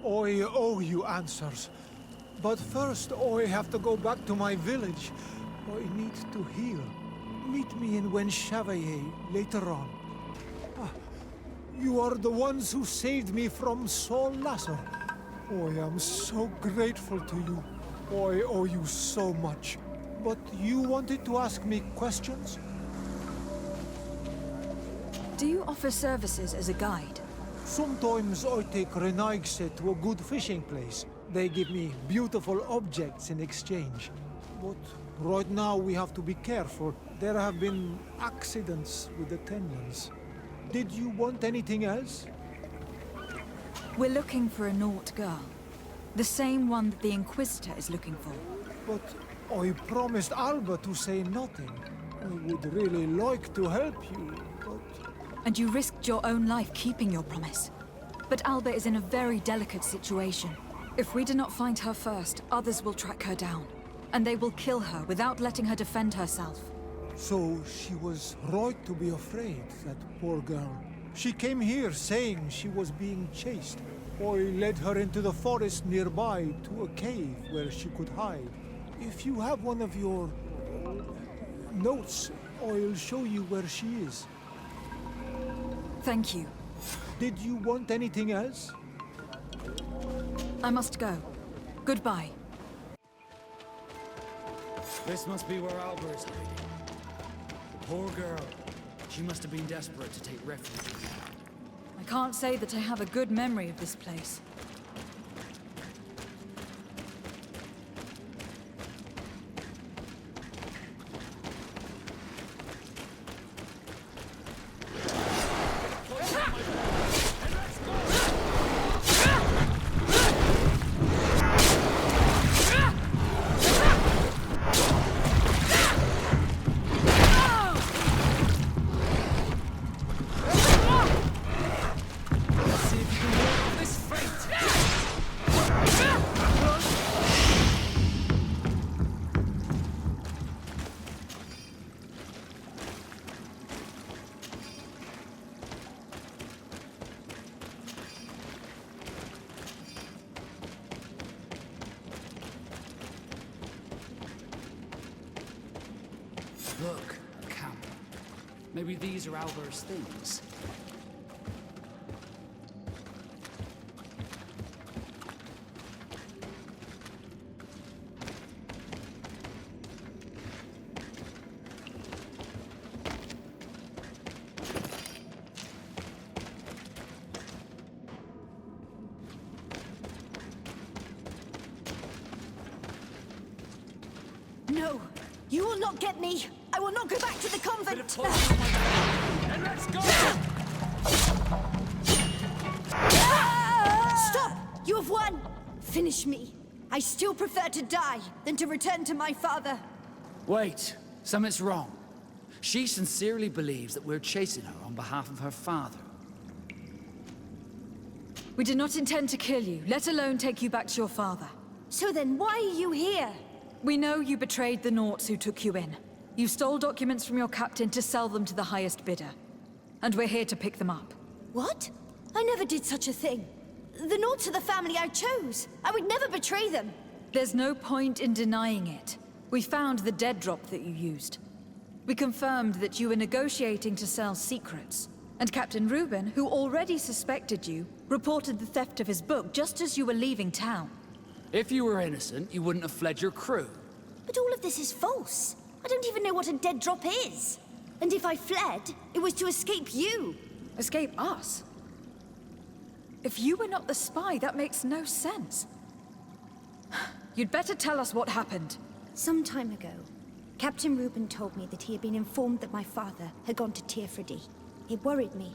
I owe you answers. But first, I have to go back to my village. I need to heal. Meet me in Wenchavier later on. You are the ones who saved me from Saul Lasser. I am so grateful to you. I owe you so much. But you wanted to ask me questions? Do you offer services as a guide? Sometimes I take Renaigse to a good fishing place. They give me beautiful objects in exchange. But right now we have to be careful. There have been accidents with attendants. Did you want anything else? We're looking for a Naut girl. The same one that the Inquisitor is looking for. But I promised Alba to say nothing. I would really like to help you, but... And you risked your own life keeping your promise. But Alba is in a very delicate situation. If we do not find her first, others will track her down. And they will kill her without letting her defend herself. So she was right to be afraid, that poor girl. She came here saying she was being chased. I led her into the forest nearby to a cave where she could hide. If you have one of your... notes, I'll show you where she is. Thank you. Did you want anything else? I must go. Goodbye. This must be where Alba is hiding. The poor girl. She must have been desperate to take refuge in here. I can't say that I have a good memory of this place. Look, a camp. Maybe these are Alba's things. No, you will not get me. I will not go back to the convent. And let's go! Stop! You have won. Finish me. I still prefer to die than to return to my father. Wait, something's wrong. She sincerely believes that we're chasing her on behalf of her father. We did not intend to kill you, let alone take you back to your father. So then why are you here? We know you betrayed the Nauts who took you in. You stole documents from your captain to sell them to the highest bidder. And we're here to pick them up. What? I never did such a thing. The Nauts are the family I chose. I would never betray them. There's no point in denying it. We found the dead drop that you used. We confirmed that you were negotiating to sell secrets. And Captain Reuben, who already suspected you, reported the theft of his book just as you were leaving town. If you were innocent, you wouldn't have fled your crew. But all of this is false. I don't even know what a dead drop is. And if I fled, it was to escape you. Escape us? If you were not the spy, that makes no sense. You'd better tell us what happened. Some time ago, Captain Reuben told me that he had been informed that my father had gone to Teerfredy. It worried me.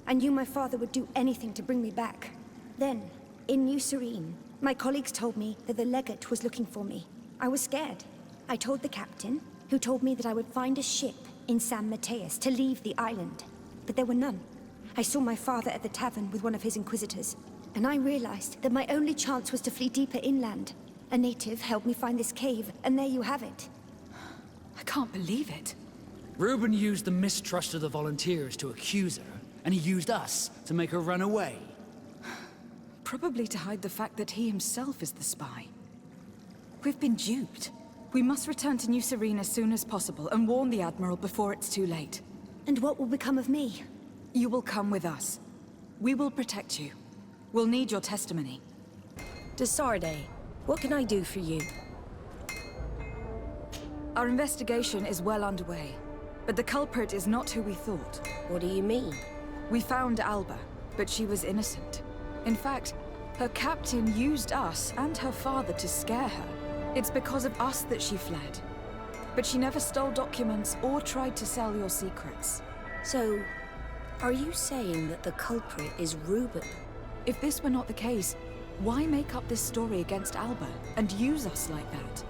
I knew my father would do anything to bring me back. Then, in New Serene, my colleagues told me that the legate was looking for me. I was scared. I told the captain, who told me that I would find a ship in San Mateus to leave the island. But there were none. I saw my father at the tavern with one of his inquisitors, and I realized that my only chance was to flee deeper inland. A native helped me find this cave, and there you have it. I can't believe it. Reuben used the mistrust of the volunteers to accuse her, and he used us to make her run away. Probably to hide the fact that he himself is the spy. We've been duped. We must return to New Serene as soon as possible and warn the Admiral before it's too late. And what will become of me? You will come with us. We will protect you. We'll need your testimony. Desarde, what can I do for you? Our investigation is well underway, but the culprit is not who we thought. What do you mean? We found Alba, but she was innocent. In fact, her captain used us and her father to scare her. It's because of us that she fled. But she never stole documents or tried to sell your secrets. So, are you saying that the culprit is Reuben? If this were not the case, why make up this story against Alba and use us like that?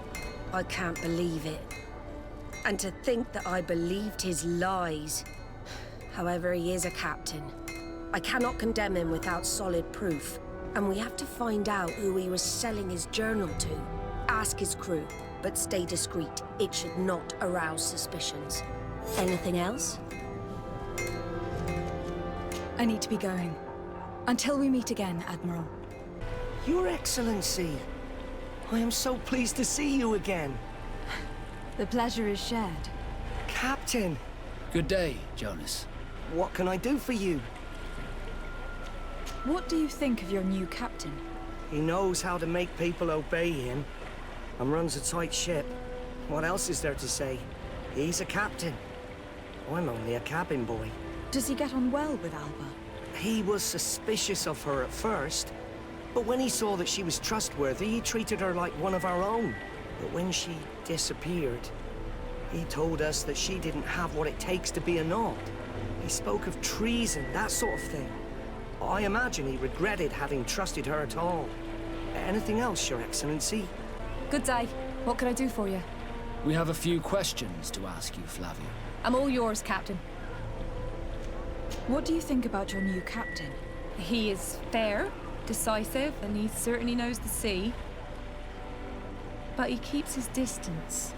I can't believe it. And to think that I believed his lies. However, he is a captain. I cannot condemn him without solid proof. And we have to find out who he was selling his journal to. Ask his crew, but stay discreet. It should not arouse suspicions. Anything else? I need to be going. Until we meet again, Admiral. Your Excellency, I am so pleased to see you again. The pleasure is shared. Captain! Good day, Jonas. What can I do for you? What do you think of your new captain? He knows how to make people obey him, and runs a tight ship. What else is there to say? He's a captain. I'm only a cabin boy. Does he get on well with Alba? He was suspicious of her at first, but when he saw that she was trustworthy, he treated her like one of our own. But when she disappeared, he told us that she didn't have what it takes to be a Nord. He spoke of treason, that sort of thing. I imagine he regretted having trusted her at all. Anything else, Your Excellency? Good day. What can I do for you? We have a few questions to ask you, Flavia. I'm all yours, Captain. What do you think about your new captain? He is fair, decisive, and he certainly knows the sea. But he keeps his distance.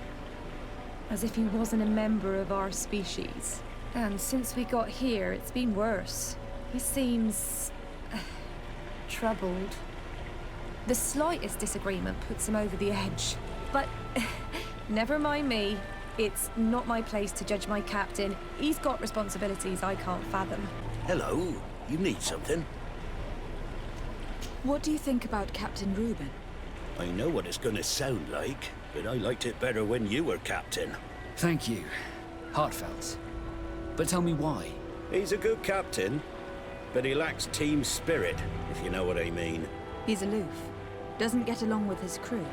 As if he wasn't a member of our species. And since we got here, it's been worse. He seems... troubled. The slightest disagreement puts him over the edge. But never mind me. It's not my place to judge my captain. He's got responsibilities I can't fathom. Hello. You need something? What do you think about Captain Reuben? I know what it's gonna sound like, but I liked it better when you were captain. Thank you. Heartfelt. But tell me why. He's a good captain, but he lacks team spirit, if you know what I mean. He's aloof. Doesn't get along with his crew.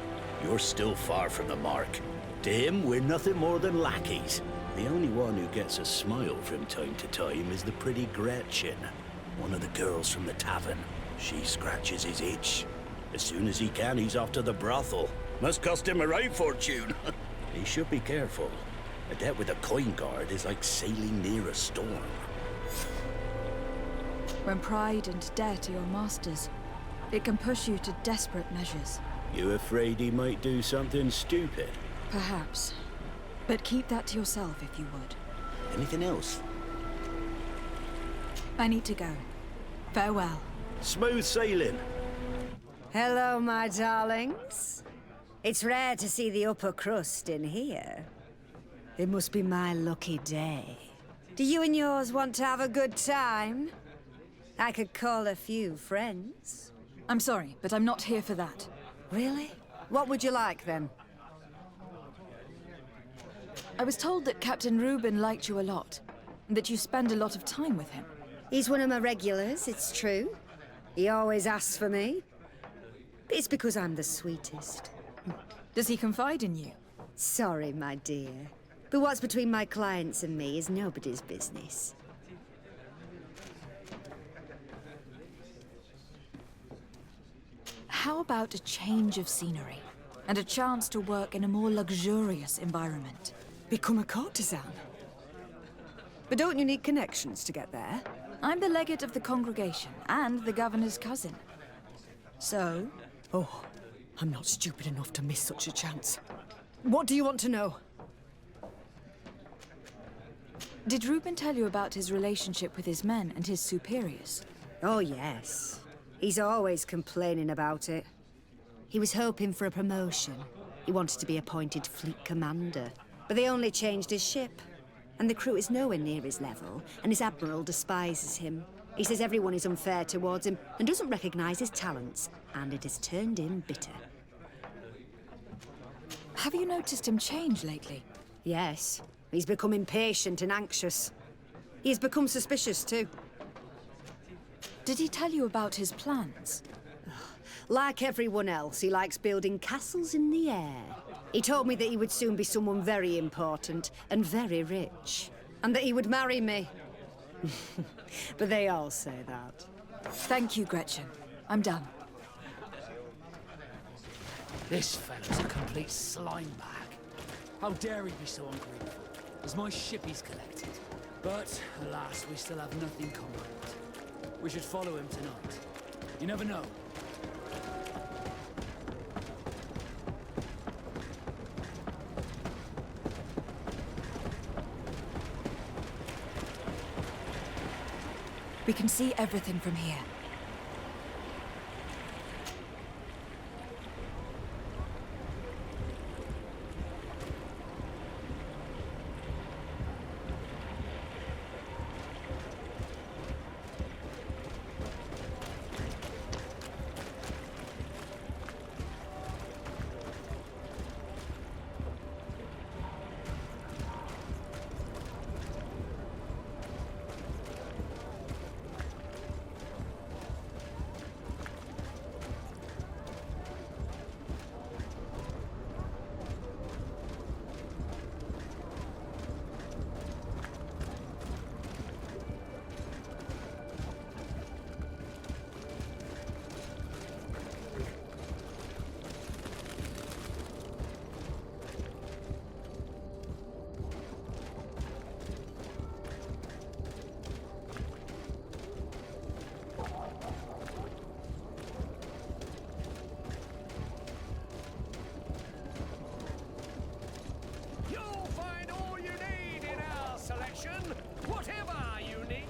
You're still far from the mark. To him, we're nothing more than lackeys. The only one who gets a smile from time to time is the pretty Gretchen, one of the girls from the tavern. She scratches his itch. As soon as he can, he's off to the brothel. Must cost him a right fortune. He should be careful. A debt with a coin guard is like sailing near a storm. When pride and debt are your masters, it can push you to desperate measures. You afraid he might do something stupid? Perhaps. But keep that to yourself if you would. Anything else? I need to go. Farewell. Smooth sailing. Hello, my darlings. It's rare to see the upper crust in here. It must be my lucky day. Do you and yours want to have a good time? I could call a few friends. I'm sorry, but I'm not here for that. Really? What would you like, then? I was told that Captain Reuben liked you a lot, and that you spend a lot of time with him. He's one of my regulars, it's true. He always asks for me. It's because I'm the sweetest. Does he confide in you? Sorry, my dear. But what's between my clients and me is nobody's business. How about a change of scenery? And a chance to work in a more luxurious environment? Become a courtesan? But don't you need connections to get there? I'm the legate of the congregation, and the governor's cousin. So? Oh, I'm not stupid enough to miss such a chance. What do you want to know? Did Reuben tell you about his relationship with his men and his superiors? Oh, yes. He's always complaining about it. He was hoping for a promotion. He wanted to be appointed fleet commander. But they only changed his ship. And the crew is nowhere near his level, and his admiral despises him. He says everyone is unfair towards him, and doesn't recognize his talents. And it has turned him bitter. Have you noticed him change lately? Yes. He's become impatient and anxious. He has become suspicious, too. Did he tell you about his plans? Like everyone else, he likes building castles in the air. He told me that he would soon be someone very important and very rich. And that he would marry me. But they all say that. Thank you, Gretchen. I'm done. This fella's a complete slime bag. How dare he be so ungrateful, as my ship he's collected. But, alas, we still have nothing concrete. We should follow him tonight. You never know. We can see everything from here. Whatever you need.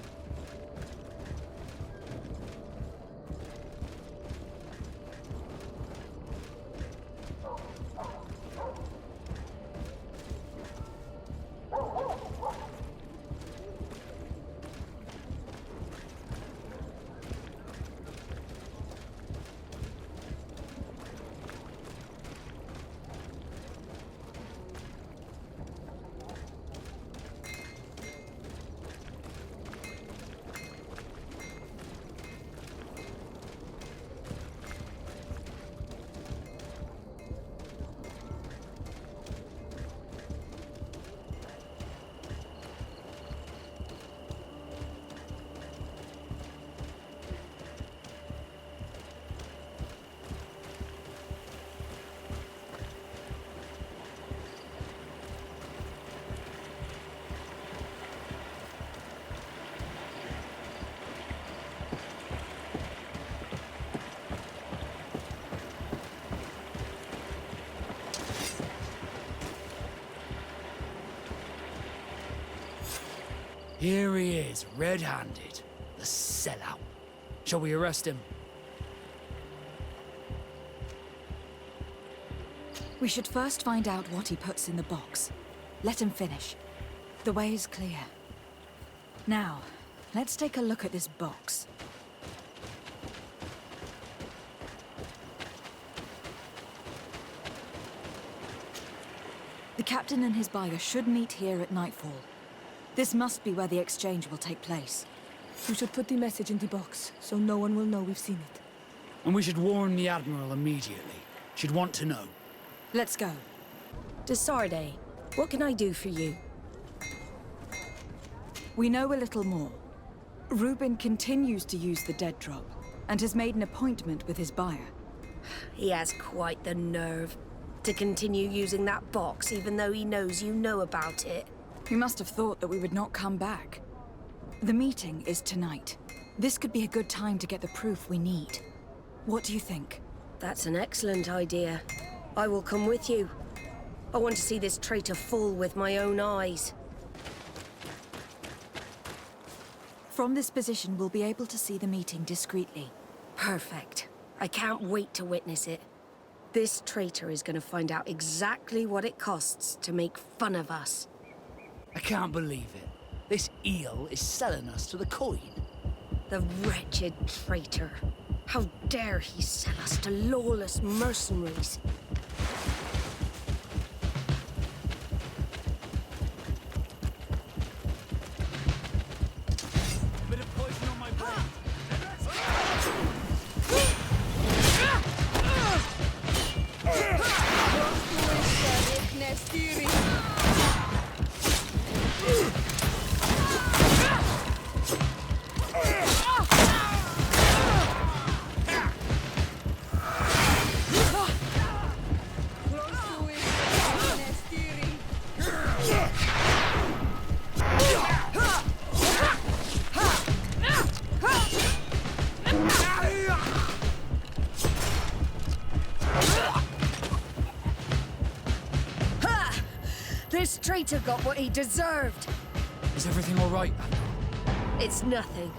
Here he is, red-handed. The sellout. Shall we arrest him? We should first find out what he puts in the box. Let him finish. The way is clear. Now, let's take a look at this box. The captain and his buyer should meet here at nightfall. This must be where the exchange will take place. We should put the message in the box, so no one will know we've seen it. And we should warn the admiral immediately. She'd want to know. Let's go. Desarde, what can I do for you? We know a little more. Reuben continues to use the dead drop, and has made an appointment with his buyer. He has quite the nerve to continue using that box, even though he knows you know about it. He must have thought that we would not come back. The meeting is tonight. This could be a good time to get the proof we need. What do you think? That's an excellent idea. I will come with you. I want to see this traitor fall with my own eyes. From this position, we'll be able to see the meeting discreetly. Perfect. I can't wait to witness it. This traitor is going to find out exactly what it costs to make fun of us. I can't believe it. This eel is selling us to the coin. The wretched traitor. How dare he sell us to lawless mercenaries? Bit of poison on my brain. This traitor got what he deserved. Is everything all right? It's nothing.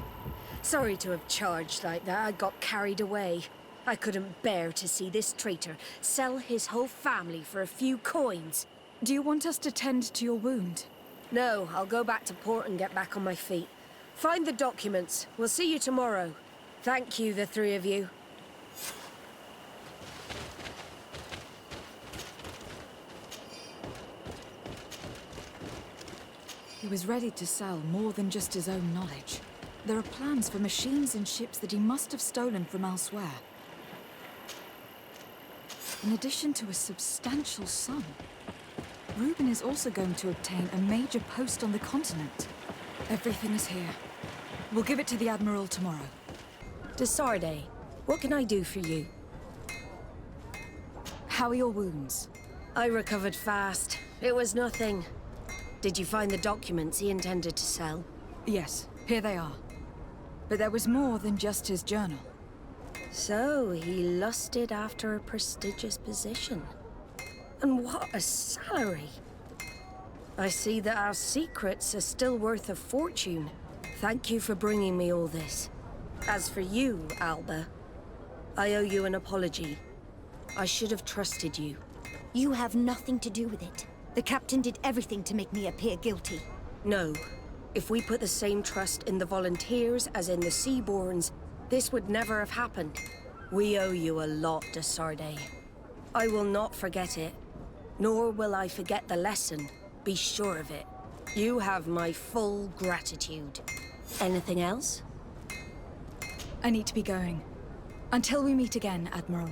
Sorry to have charged like that. I got carried away. I couldn't bear to see this traitor sell his whole family for a few coins. Do you want us to tend to your wound? No, I'll go back to port and get back on my feet. Find the documents. We'll see you tomorrow. Thank you, the three of you. He was ready to sell more than just his own knowledge. There are plans for machines and ships that he must have stolen from elsewhere. In addition to a substantial sum, Reuben is also going to obtain a major post on the continent. Everything is here. We'll give it to the Admiral tomorrow. Desarde, what can I do for you? How are your wounds? I recovered fast. It was nothing. Did you find the documents he intended to sell? Yes, here they are. But there was more than just his journal. So, he lusted after a prestigious position. And what a salary! I see that our secrets are still worth a fortune. Thank you for bringing me all this. As for you, Alba, I owe you an apology. I should have trusted you. You have nothing to do with it. The captain did everything to make me appear guilty. No. If we put the same trust in the volunteers as in the Seaborns, this would never have happened. We owe you a lot, Desarde. I will not forget it. Nor will I forget the lesson. Be sure of it. You have my full gratitude. Anything else? I need to be going. Until we meet again, Admiral.